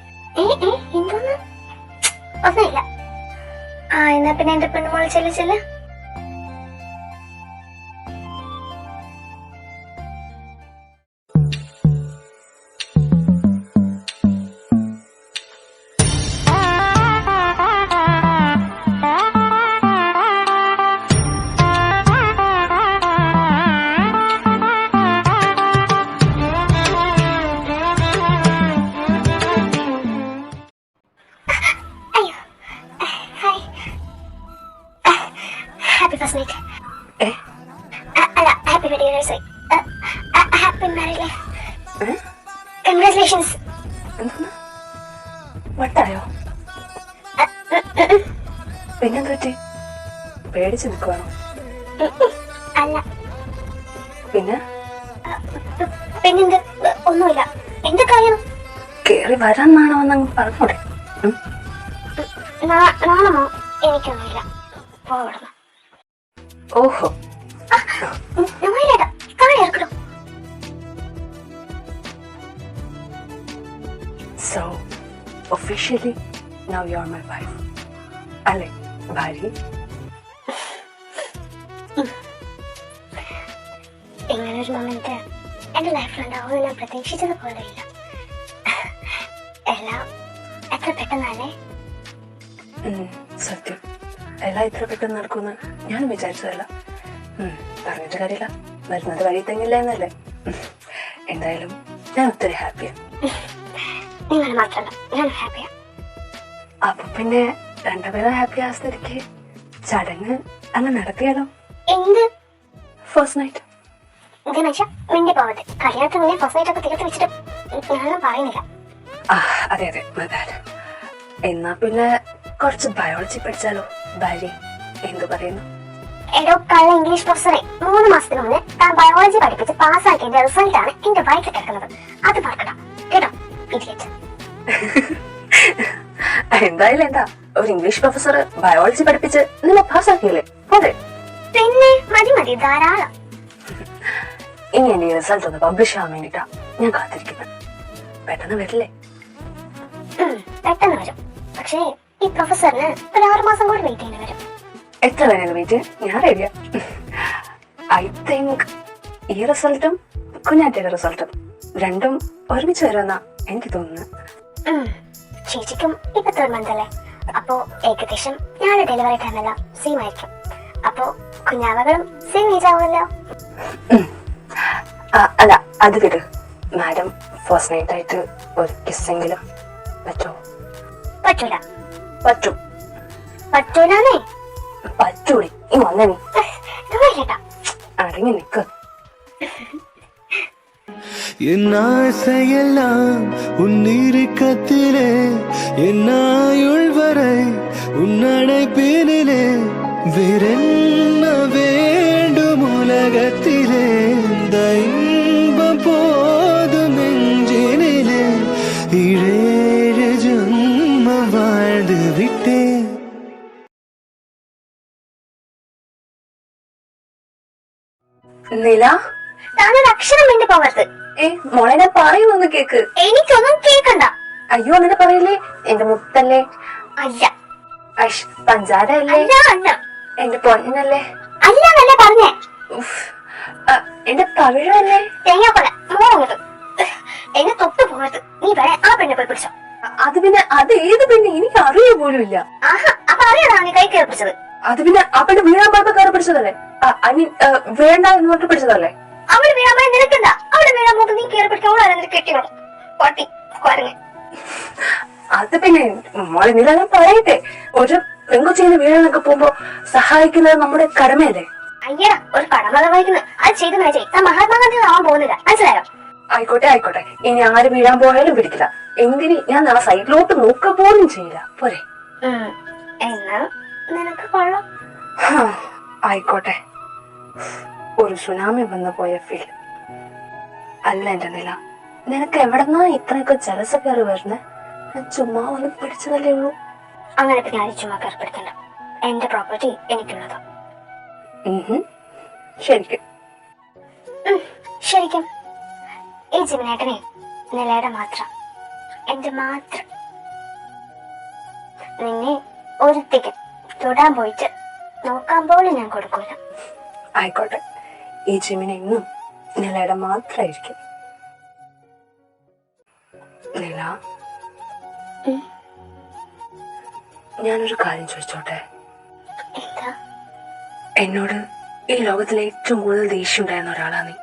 എന്തോന്ന്? ഒന്നുമില്ല. എന്നാ പിന്നെ എന്റെ പെണ്ണുമോള് ചെല്ല്. Happy first night. അല്ല, happy wedding anniversary. Happy married life. Congratulations. വട്ടായോ? പിന്നെന്ത് പറ്റി? പേടിച്ച് നിൽക്കുവാണോ? അല്ല. പിന്നെന്ത്? ഒന്നുമില്ല. എന്ത് കാര്യം? കേറി വരാന്നാണോ എന്നങ്ങ് പറഞ്ഞോടെ. നാണമോ? എനിക്കൊന്നുമില്ല. പോവണം. ഓഹോ, so officially now you are my wife. അല്ലേ ഭാര്യ? ഇങ്ങനൊരു മൊമെന്റ് എന്റെ ലൈഫിലുണ്ടാവും ഞാൻ പ്രതീക്ഷിച്ചത് പോലെയില്ല. എല്ലാം എത്ര പെട്ടെന്നല്ലേ? സത്യം, എല്ലാം ഇത്ര പെട്ടെന്ന് നടക്കുമെന്ന് ഞാൻ വിചാരിച്ചതല്ല. പറഞ്ഞിട്ട് കാര്യമില്ല, വരുന്നത് വഴി തെങ്ങില്ല എന്നല്ലേ. എന്തായാലും ഞാൻ ഒത്തിരി ഹാപ്പിയാണ്. നിങ്ങൾ മാത്രമല്ല, ഞാൻ ഹാപ്പിയാ. അപ്പൊ പിന്നെ രണ്ടുപേരും ഹാപ്പി ആ സ്ഥിതിക്ക് ചടങ്ങ് അങ്ങ് നടത്തിയാലോ? എന്ത് ഫസ്റ്റ് നൈറ്റ്? ഇതേ മനുഷ്യ മിണ്ടി പോവട്ടെ. കല്യാണത്തിന് മുന്നേ ഫസ്റ്റ് നൈറ്റ് ഒക്കെ തീർത്ത് വെച്ചിട്ട് ഞാനൊന്നും പറയുന്നില്ല. അതെ അതെ, എന്നാ പിന്നെ കുറച്ച് ബയോളജി പഠിച്ചാലോ? ഭാര്യ എന്തു പറയുന്നു? എടോ കള്ള ഇംഗ്ലീഷ് പ്രൊഫസറെ, 3 മാസത്തിന് മുന്നേ താൻ ബയോളജി പഠിപ്പിച്ച് പാസ്സാക്കിയതിന്റെ റിസൾട്ട് ആണ് എന്റെ വയറ്റിൽ കിടക്കുന്നത്. അത് മറക്കണ്ട കേട്ടോ, ഇഡിയറ്റ്. എന്തായാലും എന്താ, ഒരു ഇംഗ്ലീഷ് പ്രൊഫസർ ബയോളജി പഠിപ്പിച്ച് നിന്നെ പാസ്സാക്കിയല്ലേ? അതെ, പിന്നെ മതി ധാരാളം. ഇനി എന്റെ റിസൾട്ട് ഒന്ന് പബ്ലിഷ് ആവാൻ വേണ്ടിട്ടാ ഞാൻ കാത്തിരിക്കുന്നത്. പെട്ടെന്ന് വരില്ലേ? പെട്ടെന്ന് വരും. പക്ഷേ ഈ പ്രൊഫസറിന് ഒരു 6 മാസം കൂടി വെയിറ്റ് ചെയ്യേണ്ടി വരും. എത്ര വേണേലും വെയിറ്റ്, ഞാൻ റെഡിയാ. ഐ തിങ്ക് ഈ റിസൾട്ടും കുഞ്ഞാറ്റയുടെ റിസൾട്ടും രണ്ടും ഒരുമിച്ച് വരുമെന്നാ എനിക്ക് തോന്നുന്നത്. ചേച്ചിക്കും ഇപ്പൊ 3rd month അല്ലേ? അപ്പോ ഏകദേശം ഞാളെ ഡെലിവറി ടൈമെല്ലാം സെയിം ആയിരിക്കും. അപ്പോ കുഞ്ഞാവകളും സെയിം ഏജ് ആവുമല്ലോ. അല്ല, അത് വിട്. മാഡം ഫസ്റ്റ് നൈറ്റ് ആയിട്ട് ഒരു കിസ്സെങ്കിലും പറ്റുമോ? പറ്റൂല. പറ്റും. പറ്റൂലേ? പറ്റൂടി. ഈ വന്നേ നീ കേട്ടാ അടങ്ങി നിക്ക്. என் ஆசையெல்லாம் உன் இறுக்கத்திலே, என் ஆயுள் வரை உன் அணைப்பினிலே, வேறென்ன வேண்டும் உலகத்திலே, இந்த இன்பம் போதும் நெஞ்சினிலே, 7 ஜென்மம் வாழ்ந்து விட்டேன். നില, താനൊരു അക്ഷരം വേണ്ടി പോകരുത്. മോളെ ഞാൻ പറയുന്നൊന്ന് കേക്ക്. എനിക്കൊന്നും കേക്കണ്ട. അയ്യോ, അങ്ങനെ പറയില്ലേ, എന്റെ മുത്തല്ലേ. അല്ല. പഞ്ചാര അല്ലേ? അല്ല. എന്റെ പൊന്നല്ലേ? അല്ലന്നല്ലേ പറഞ്ഞേ. എന്റെ തമിഴല്ലേ? തേങ്ങാക്കൊല മോങ്ങത്. എന്നെ തൊട്ടു പോകരുത്. നീ വേണേ ആ പെണ്ണെ പോയി പിടിച്ചോ. അത് പിന്നെ അത് ഏത് പെണ്ണ് എനിക്ക് അറിയ പോലും ഇല്ല. ആഹാ, അപ്പൊ അറിയാതാ നീ കൈ കയറി പിടിച്ചത്? അത് പിന്നെ ആ പെണ്ണ് വീഴാൻ പോയപ്പോ കയറി പിടിച്ചതല്ലേ? ഐ മീൻ വേണ്ട എന്ന് പറഞ്ഞിട്ട് പിടിച്ചതല്ലേ? അവള് വീഴാൻ പോയി നിനക്കെന്താ? അവള് വീഴാൻ പോകുമ്പോ നീ കയറി പിടിക്കാൻ അവളെ കെട്ടിയോളൂ. പട്ടി കുരങ്ങ്. അത് പിന്നെ മോളെ നിലെല്ലാം പറയട്ടെ, ഒരു പെങ്കൊച്ചിന് വീഴാനൊക്കെ പോകുമ്പോ സഹായിക്കുന്നത് നമ്മുടെ കടമയല്ലേ? അയ്യടാ, ഒരു കടമ വഹിക്കുന്നത് അത് ചെയ്ത് മേച്ചേ. താൻ മഹാത്മാഗാന്ധി ആവാൻ പോകുന്നില്ല, മനസ്സിലായോ? ആയിക്കോട്ടെ ആയിക്കോട്ടെ, ഇനി ആര് വീഴാൻ പോയാലും പിടിക്കില്ല. എന്തിന് ഞാൻ ആ സൈഡിലോട്ട് നോക്ക പോലും ചെയ്യില്ല. പോരെ? എന്നാ നിനക്ക് കൊള്ളാം. ആയിക്കോട്ടെ. ഒരു സുനാമി വന്നു പോയ ഫീൽ അല്ല എന്റെ നില. നിനക്ക് എവിടെന്നാ ഇത്രയൊക്കെ ജലസ കയറി വരുന്നേ? ഞാൻ ചുമ്മാ ഒന്ന് പിടിച്ചതല്ലേ ഉള്ളൂ. അങ്ങനെ പിന്നെ ആരും ചുമ്മാ കയറിപ്പെടുത്തണ്ട. എന്റെ പ്രോപ്പർട്ടി എനിക്കുള്ളതാ. ശരിക്കും? ശരിക്കും. ഈ ജിമിനേട്ടനെ നിലയുടെ മാത്രം, എന്റെ മാത്രം. നിന്നെ ഒരുത്തിക്ക് തൊടാൻ പോയിട്ട് നോക്കാൻ പോലും ഞാൻ കൊടുക്കൂല. ആയിക്കോട്ടെ, ഈ ജിമിന് ഇന്നും നിലയുടെ മാത്രമായിരിക്കും. നില, ഞാനൊരു കാര്യം ചോദിച്ചോട്ടെ? എന്താ? എന്നോട് ഈ ലോകത്തിലെ ഏറ്റവും കൂടുതൽ ദേഷ്യം ഉണ്ടായിരുന്ന ഒരാളാ നീ.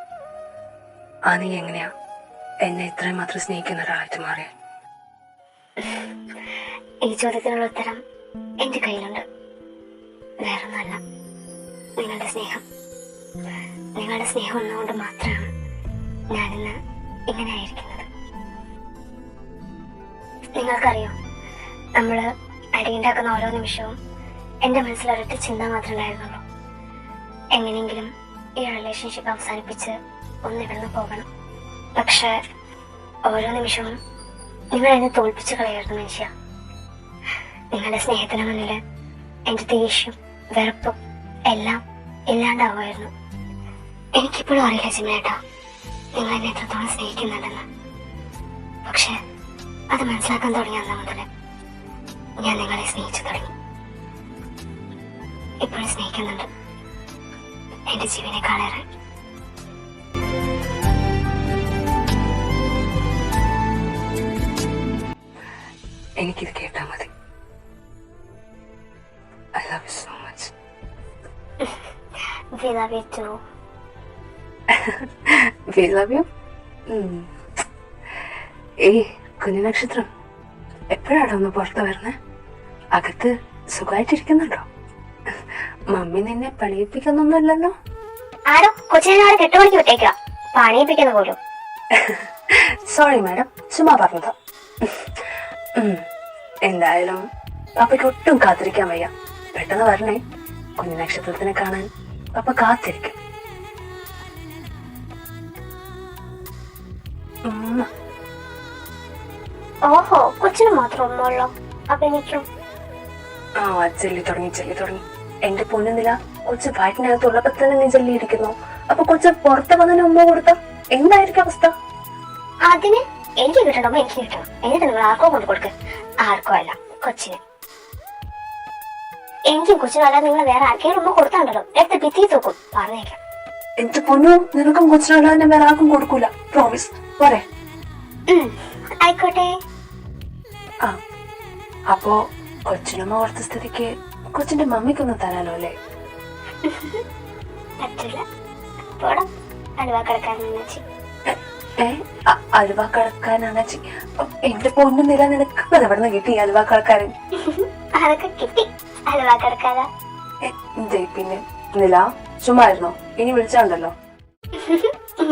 നീ എങ്ങനെയാ എന്നെ ഇത്രയും മാത്രം സ്നേഹിക്കുന്ന ഒരാളായിട്ട് മാറിയ? ഈ ചോദ്യത്തിനുള്ള ഉത്തരം എന്റെ കയ്യിലുണ്ട്. വേറൊന്നല്ല, നിങ്ങളുടെ സ്നേഹം. നിങ്ങളുടെ സ്നേഹം ഒന്നുകൊണ്ട് മാത്രമാണ് ഞാനിന്ന് ഇങ്ങനെ ആയിരിക്കുന്നത്. നിങ്ങൾക്കറിയോ, നമ്മള് അടിയുണ്ടാക്കുന്ന ഓരോ നിമിഷവും എന്റെ മനസ്സിൽ ഒരൊറ്റ ചിന്ത മാത്രമല്ലായിരുന്നുള്ളൂ. എങ്ങനെയെങ്കിലും ഈ റിലേഷൻഷിപ്പ് അവസാനിപ്പിച്ച് ഒന്നിവിടുന്ന് പോകണം. പക്ഷെ ഓരോ നിമിഷവും നിങ്ങൾ എന്നെ തോൽപ്പിച്ചു കളയായിരുന്നു മനുഷ്യ. നിങ്ങളുടെ സ്നേഹത്തിന് മുന്നിൽ എന്റെ ദേഷ്യം, വെറുപ്പും എല്ലാം ഇല്ലാണ്ടാവുമായിരുന്നു. എനിക്കിപ്പോഴും അറിയില്ല ജിമ്മേട്ടാ, നിങ്ങൾ എന്നെ എത്രത്തോളം സ്നേഹിക്കുന്നുണ്ടെന്ന്. പക്ഷെ അത് മനസ്സിലാക്കാൻ തുടങ്ങിയ അന്ന് മുതൽ ഞാൻ നിങ്ങളെ സ്നേഹിച്ചു തുടങ്ങി. ഇപ്പോഴും സ്നേഹിക്കുന്നുണ്ട്, എന്റെ ജീവനേക്കാളേറെ. എനിക്കിത് കേട്ടാ മതി. I love you so much. We love you too. We love you. ഏയ് കുഞ്ഞു നക്ഷത്രം, എപ്പോഴാണ് ഒന്ന് പുറത്ത് വരുന്നേ? അകത്ത് സുഖമായിട്ടിരിക്കുന്നുണ്ടോ? മമ്മി നിന്നെ പണിയിപ്പിക്കുന്നൊന്നുമല്ലല്ലോ? ആരോ കൊച്ചിനെ 8 മണിക്ക് വിട്ടേക്കുക, പണിയിപ്പിക്കുന്ന പോലും. സോറി മാഡം, ചുമ്മാ പറഞ്ഞതാ. എന്തായാലും പപ്പയ്ക്ക് ഒട്ടും കാത്തിരിക്കാൻ വയ്യ. പെട്ടെന്ന് വരണേ, കുഞ്ഞു നക്ഷത്രത്തിനെ കാണാൻ പപ്പ കാത്തിരിക്കും. ഓഹോ, കൊച്ചിന് മാത്രം ഒന്നുമല്ലോ, അപ്പൊ എനിക്കും. ആ ചെല്ലി തുടങ്ങി. എന്റെ പൊന്നുന്നില്ല, കൊച്ചു വയറ്റിനകത്തുള്ളപ്പോ തന്നെ നീ ചെല്ലിയിരിക്കുന്നു. അപ്പൊ കൊച്ചു പുറത്ത് വന്നതിന് ഉമ്മ കൊടുത്ത എന്തായിരിക്കും അവസ്ഥ? അതിന് എനിക്ക് കിട്ടണമോ എനിക്ക് കിട്ടണം, എന്നിട്ട് നിങ്ങൾ ആർക്കോ കൊണ്ട് കൊടുക്ക്. ആർക്കോ അല്ല, കൊച്ചിന്. എനിക്കും കൊച്ചിനും അല്ലാതെ നിങ്ങൾ വേറെ ആർക്കെങ്കിലും ഉമ്മ കൊടുത്താണ്ടല്ലോ, എടുത്ത് ഭിത്തി തൂക്കും. പറഞ്ഞേക്കാം. എന്റെ പൊന്നു, നിനക്കും കൊച്ചിനല്ലാതെ വേറെ ആർക്കും കൊടുക്കൂല, പ്രോമിസ്. പോരെ? ആയിക്കോട്ടെ. ആ അപ്പോ കൊച്ചിനുമ്മ കൊടുത്ത സ്ഥിതിക്ക് കൊച്ചിന്റെ മമ്മിക്കൊന്നും തരാലോ അല്ലേ? പറ്റില്ല. പോടാ, അലുവ കിടക്കാനെന്ന്. അലുവ കടക്കാനാണ്. എന്റെ പൊന്നു നില, നിനക്ക് എവിടെ നിന്ന് കിട്ടി അലുവ കടക്കാരൻ? അതൊക്കെ കിട്ടി, അലുവ കിടക്കാതാ. പിന്നെ നില ചുമ്മായിരുന്നോ? ഇനി വിളിച്ചാണ്ടല്ലോ.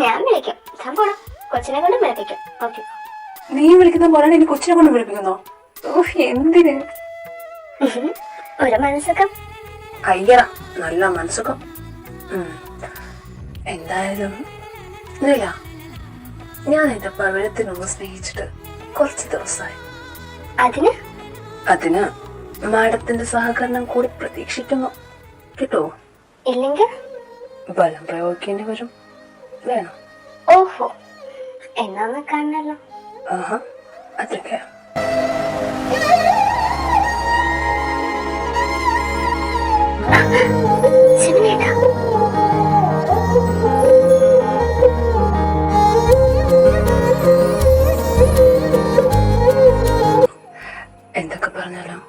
ഞാൻ വിളിക്കും. പോടാ, കൊച്ചിനെ കൊണ്ട് വിളിപ്പിക്കും. ഓക്കെ. നീ വിളിക്കുന്ന പോലാണ് ഇനി കൊച്ചിനെ കൊണ്ട് വിളിപ്പിക്കുന്നോ? എന്തിന്? ഒരു മനസ്സുഖം. അയ്യടാ, നല്ല മനസ്സുഖം. എന്തായാലും നില, ഞാൻ എന്റെ പവിഴത്തിനൊന്ന് സ്നേഹിച്ചിട്ട് കുറച്ച് ദിവസമായി. അതിന് മാഡത്തിന്റെ സഹകരണം കൂടി പ്രതീക്ഷിക്കുന്നു. കിട്ടുമോ? ഇല്ലെങ്കിൽ ബലം പ്രയോഗിക്കേണ്ടി വരും. വേണം? ഓഹോ, എന്നാന്ന് കാണണല്ലോ. ആഹാ, അതൊക്കെ. ശിവനേട്ടാ, എന്തൊക്കെ പറഞ്ഞാലും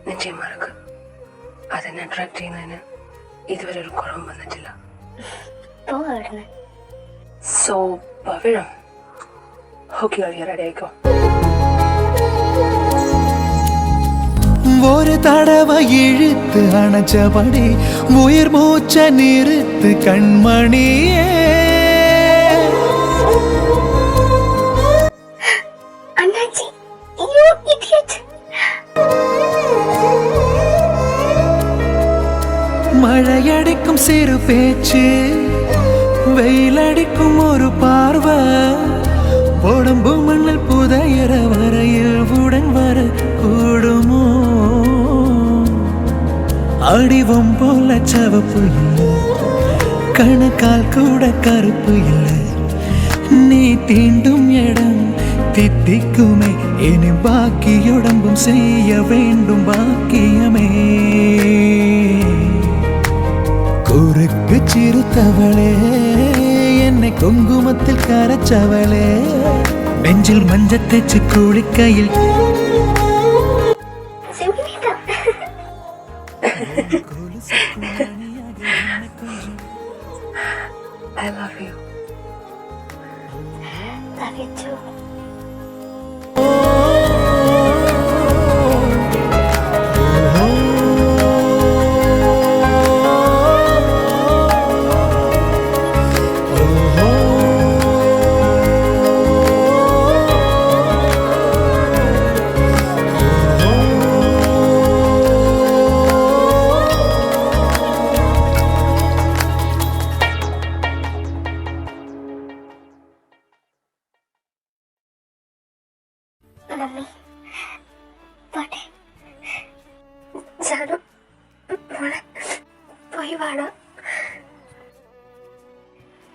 നിശ്ചയമാർക്ക് അതിനെ അട്രാക്ട് ചെയ്യുന്നതിന് ഇതുവരെ ഒരു കുറവും വന്നിട്ടില്ല. സോ പവിഴം, ഓക്കെ, റെഡി ആയിക്കോ. ஒரு தடவை இழுத்து அணைச்சபடி உயிர் மூச்ச நிறுத்து கண்மணியே. അണ്ണാച്ചി, you idiot. மழையடிக்கும் சிறு பேச்சு, வெயிலடிக்கும் ஒரு பார்வை, உடம்பு மண்ணில் புதையற வரையில் உடன் வர கூடுமோ? அடிவம் போல சவப்பு இல்லை, கணக்கால் கூட கருப்பு இல்லை, நீ தீண்டும் இடம் தித்திக்குமே, இனி பாக்கியுடம்பும் செய்ய வேண்டும் பாக்கியமே. குறுக்கு சிறுத்தவளே, என்னை குங்குமத்தில் கரைச்சவளே, நெஞ்சில் மஞ்சள் தேச்சு குளிக்கையில் I love you. Love you too. Mummy, പോട്ടെ. ജാനു മോളെ, പോയി വാടാ.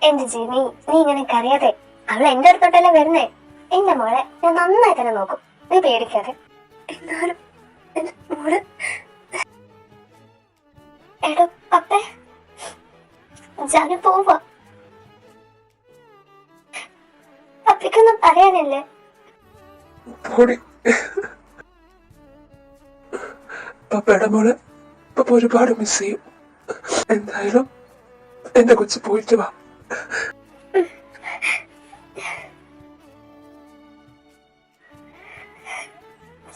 എന്റെ ജീവനി, നീ ഇങ്ങനെ കരയാതെ. അവൾ എന്റെ അടുത്തോട്ടല്ലേ വരുന്നേ. എന്റെ മോളെ ഞാൻ നന്നായി തന്നെ നോക്കും, നീ പേടിക്കാതെ. എന്നാലും എന്റെ മോള്. എടോ പപ്പേ, ജാനു പോവാ. പപ്പയ്ക്കൊന്നും പറയാനില്ലേ? പപ്പയുടെ മോളെ പപ്പ ഒരുപാട് മിസ് ചെയ്യും. എന്തായാലും എന്റെ കൊച്ചു പോയിട്ട് വാ.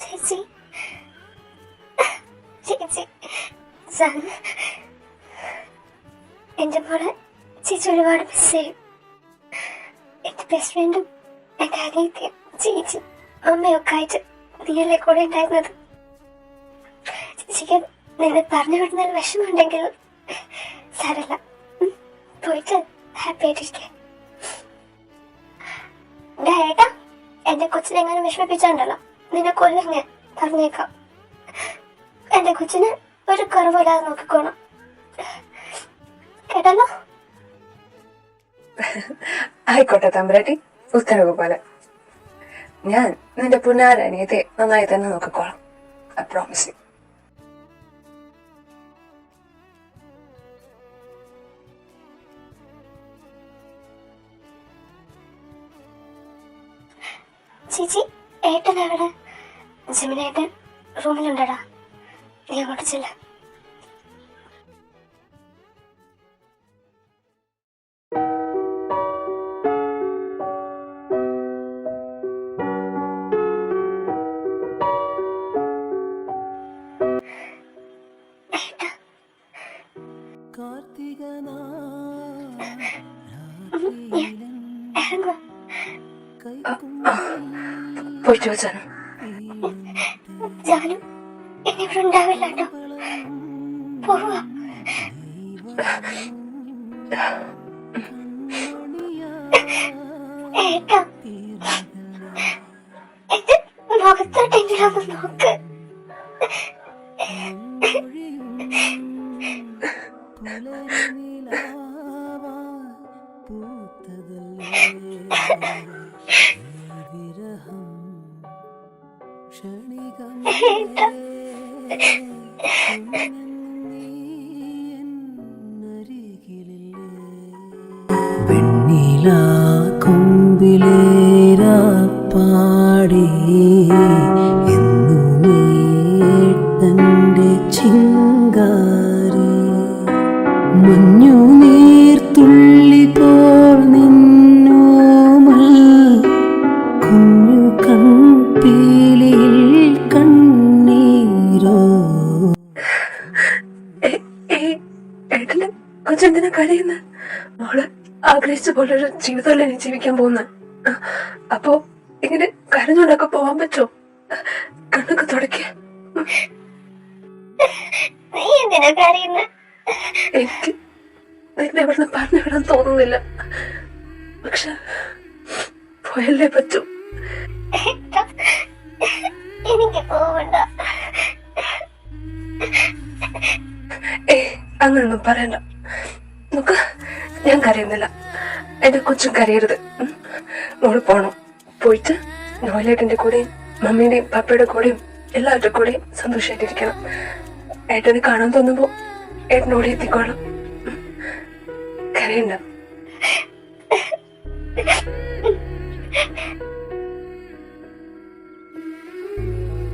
ചേച്ചി ചേച്ചി സാർ എന്റെ മോളെ ചേച്ചി ഒരുപാട് മിസ് ചെയ്യും. എന്റെ ബെസ്റ്റ് ഫ്രണ്ടും എന്റെ അനിയത്തിയും ചേച്ചി അമ്മയൊക്കെ ആയിട്ട് നീയല്ലേ കൂടെ ഉണ്ടായിരുന്നത്. ചേച്ചിക്ക് നിന്നെ പറഞ്ഞു വിടുന്നതിൽ വിഷമമുണ്ടെങ്കിൽ സാരല്ല, പോയിട്ട് ഹാപ്പി ആയിട്ടിരിക്കെ. ഏട്ടാ, എന്റെ കൊച്ചിനെ എങ്ങനെ വിഷമിപ്പിച്ചാണ്ടല്ലോ നിന്നെ കൊല്ലും ഞാൻ പറഞ്ഞേക്കാം. എന്റെ കൊച്ചിന് ഒരു കുറവില്ലാതെ നോക്കിക്കോണം, കേട്ടല്ലോ? ആയിക്കോട്ടെ തമ്പുരാട്ടി, ഉത്തരവ് പോലെ. ഞാൻ നിന്റെ പുനാരനിയത്തെ നന്നായി തന്നെ നോക്കിക്കോളാം. I promise U. ചേച്ചി, ഏട്ടൻ എവിടെ? ജിമിനേട്ടൻ റൂമിലുണ്ടടാ, നീ അങ്ങോട്ട് ചെല്ല. പോയിട്ട് വെച്ചാണ് ജാനു ഇനി ഇവിടെ ഉണ്ടാവില്ല കേട്ടോ, പോവാ. ഏട്ടാ, എന്റെ മുഖത്തോട്ടെങ്കിലും ഒന്ന് നോക്ക്. ഏട്ടാ, വെണ്ണില കൊമ്പിലേരാ പാടി എന്നുമേ തന്റെ ചിങ്കാരി മഞ്ഞു നീർത്തുള്ളി പോൽ നിന്നോമൽ കുഞ്ഞു കൺപീലിയിൽ കണ്ണീരോ. ഏട്ടന് കൊച്ചെന്തിനാ കരയുന്നത്? മോള് ആഗ്രഹിച്ച പോലൊരു ജീവിതമല്ലേ നീ ജീവിക്കാൻ പോകുന്നത്. അപ്പോ ഇങ്ങനെ കരഞ്ഞോണ്ടൊക്കെ പോവാൻ പറ്റോ? കണ്ണൊക്കെ തുടയ്ക്ക. നീ എന്തിനാ കരയുന്നെ? എനിക്ക് നിന്നെ ഇവിടുന്ന് പറഞ്ഞു വിടാൻ തോന്നുന്നില്ല, പക്ഷെ പോയല്ലേ പറ്റൂ. എനിക്ക് പോവണ്ട. അങ്ങനൊന്നും പറയണ്ട. നോക്ക്, ഞാൻ കരയുന്നില്ല, എന്റെ കൊച്ചും കരയരുത്. മോള് പോണം. പോയിട്ട് നോലേട്ടന്റെ കൂടെയും മമ്മീന്റെയും പപ്പയുടെ കൂടെയും എല്ലാവരുടെ കൂടെയും സന്തോഷമായിട്ടിരിക്കണം. ഏട്ടനെ കാണാൻ തോന്നുമ്പോ ഏട്ടനോടെ എത്തിക്കോളാം. കരയണ്ട.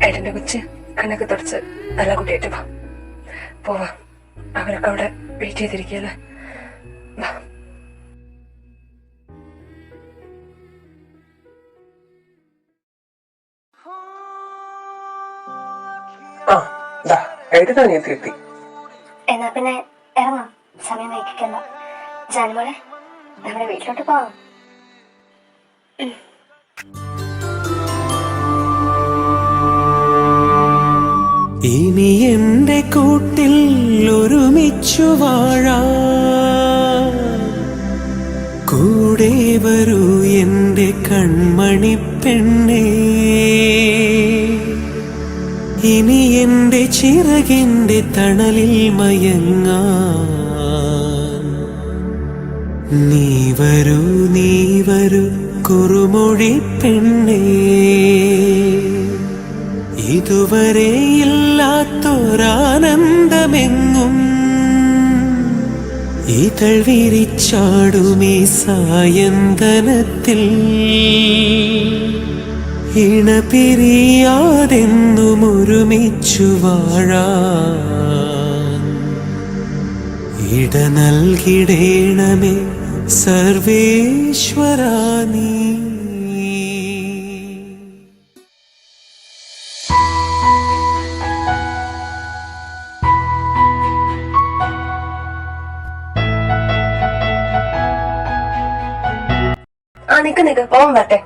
ഏട്ടന്റെ കൊച്ച് കണ്ണൊക്കെ തുടച്ച് നല്ല കുട്ടിയായിട്ട് പോവാ. അവരൊക്കെ അവിടെ വെയിറ്റ് ചെയ്തിരിക്കല്ലേ. എത്തി. എന്നാ പിന്നെ ഇറങ്ങാം, സമയം വൈകിക്കണ്ട. ജാനുമോളെ, നമ്മുടെ വീട്ടിലോട്ട് പോവാം. ഇനി എന്റെ കൂട്ടിൽ ഒരുമിച്ചു വാഴാ, കൂടെ വരൂ എന്റെ കൺമണി പെണ്ണേ. ഇനി എന്റെ ചിറകിന്റെ തണലിൽ മയങ്ങാൻ നീ വരൂ കുറുമൊഴി പെണ്ണേ. ഇതുവരെ ഇല്ലാത്തൊരാനന്ദമെങ്ങും ഇതൾ വിരിച്ചാടുമീ സായന്തനത്തിൽ. ഇണപിരിയാതെന്നും ഒരുമിച്ചു വാഴാൻ ഇട നൽകിടേണമേ സർവേശ്വരാ നീ. നിക്ക് പോവാൻ വരട്ടെ.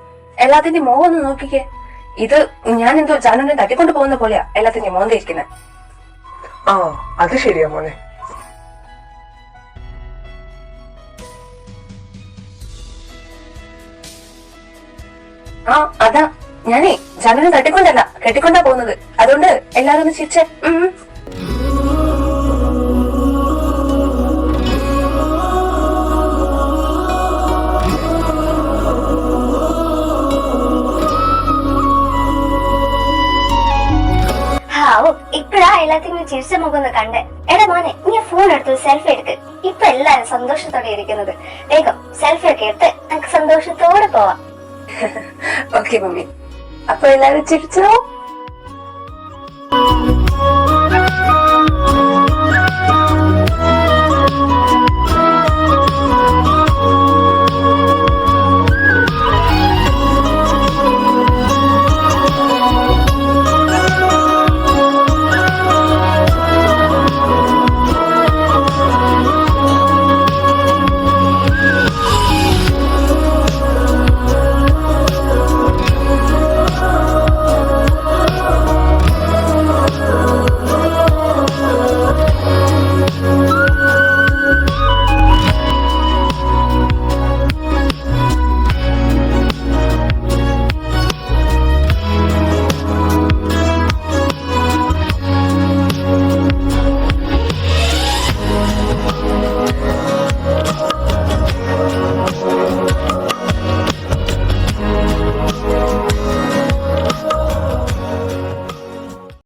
എല്ലാത്തിന്റെയും മോഹം ഒന്ന് നോക്കിക്കേ. ഇത് ഞാൻ എന്തോ ജാനുവിനെ തട്ടിക്കൊണ്ട് പോകുന്ന പോലെയാ എല്ലാത്തിന്റെയും മോന്ത ഇരിക്കുന്നത്. ആ അത് ശരിയാ മോനെ. ആ അതാ ഞാനേ ജാനുവിനെ തട്ടിക്കൊണ്ടല്ല കെട്ടിക്കൊണ്ടാ പോകുന്നത്. അതുകൊണ്ട് എല്ലാരും ഒന്ന് ചിരിച്ചേ. ഇപ്പഴാ എല്ലാത്തിനും ചിരിച്ച മുഖം കണ്ടേ. എടാ മോനെ, നീ ഫോൺ എടുത്ത് സെൽഫി എടുക്ക്. ഇപ്പൊ എല്ലാരും സന്തോഷത്തോടെ ഇരിക്കുന്നത്. വേഗം സെൽഫി ഒക്കെ എടുത്ത് നമുക്ക് സന്തോഷത്തോടെ പോവാം. Okay mummy. അപ്പൊ എല്ലാരും ചിരിച്ചോ?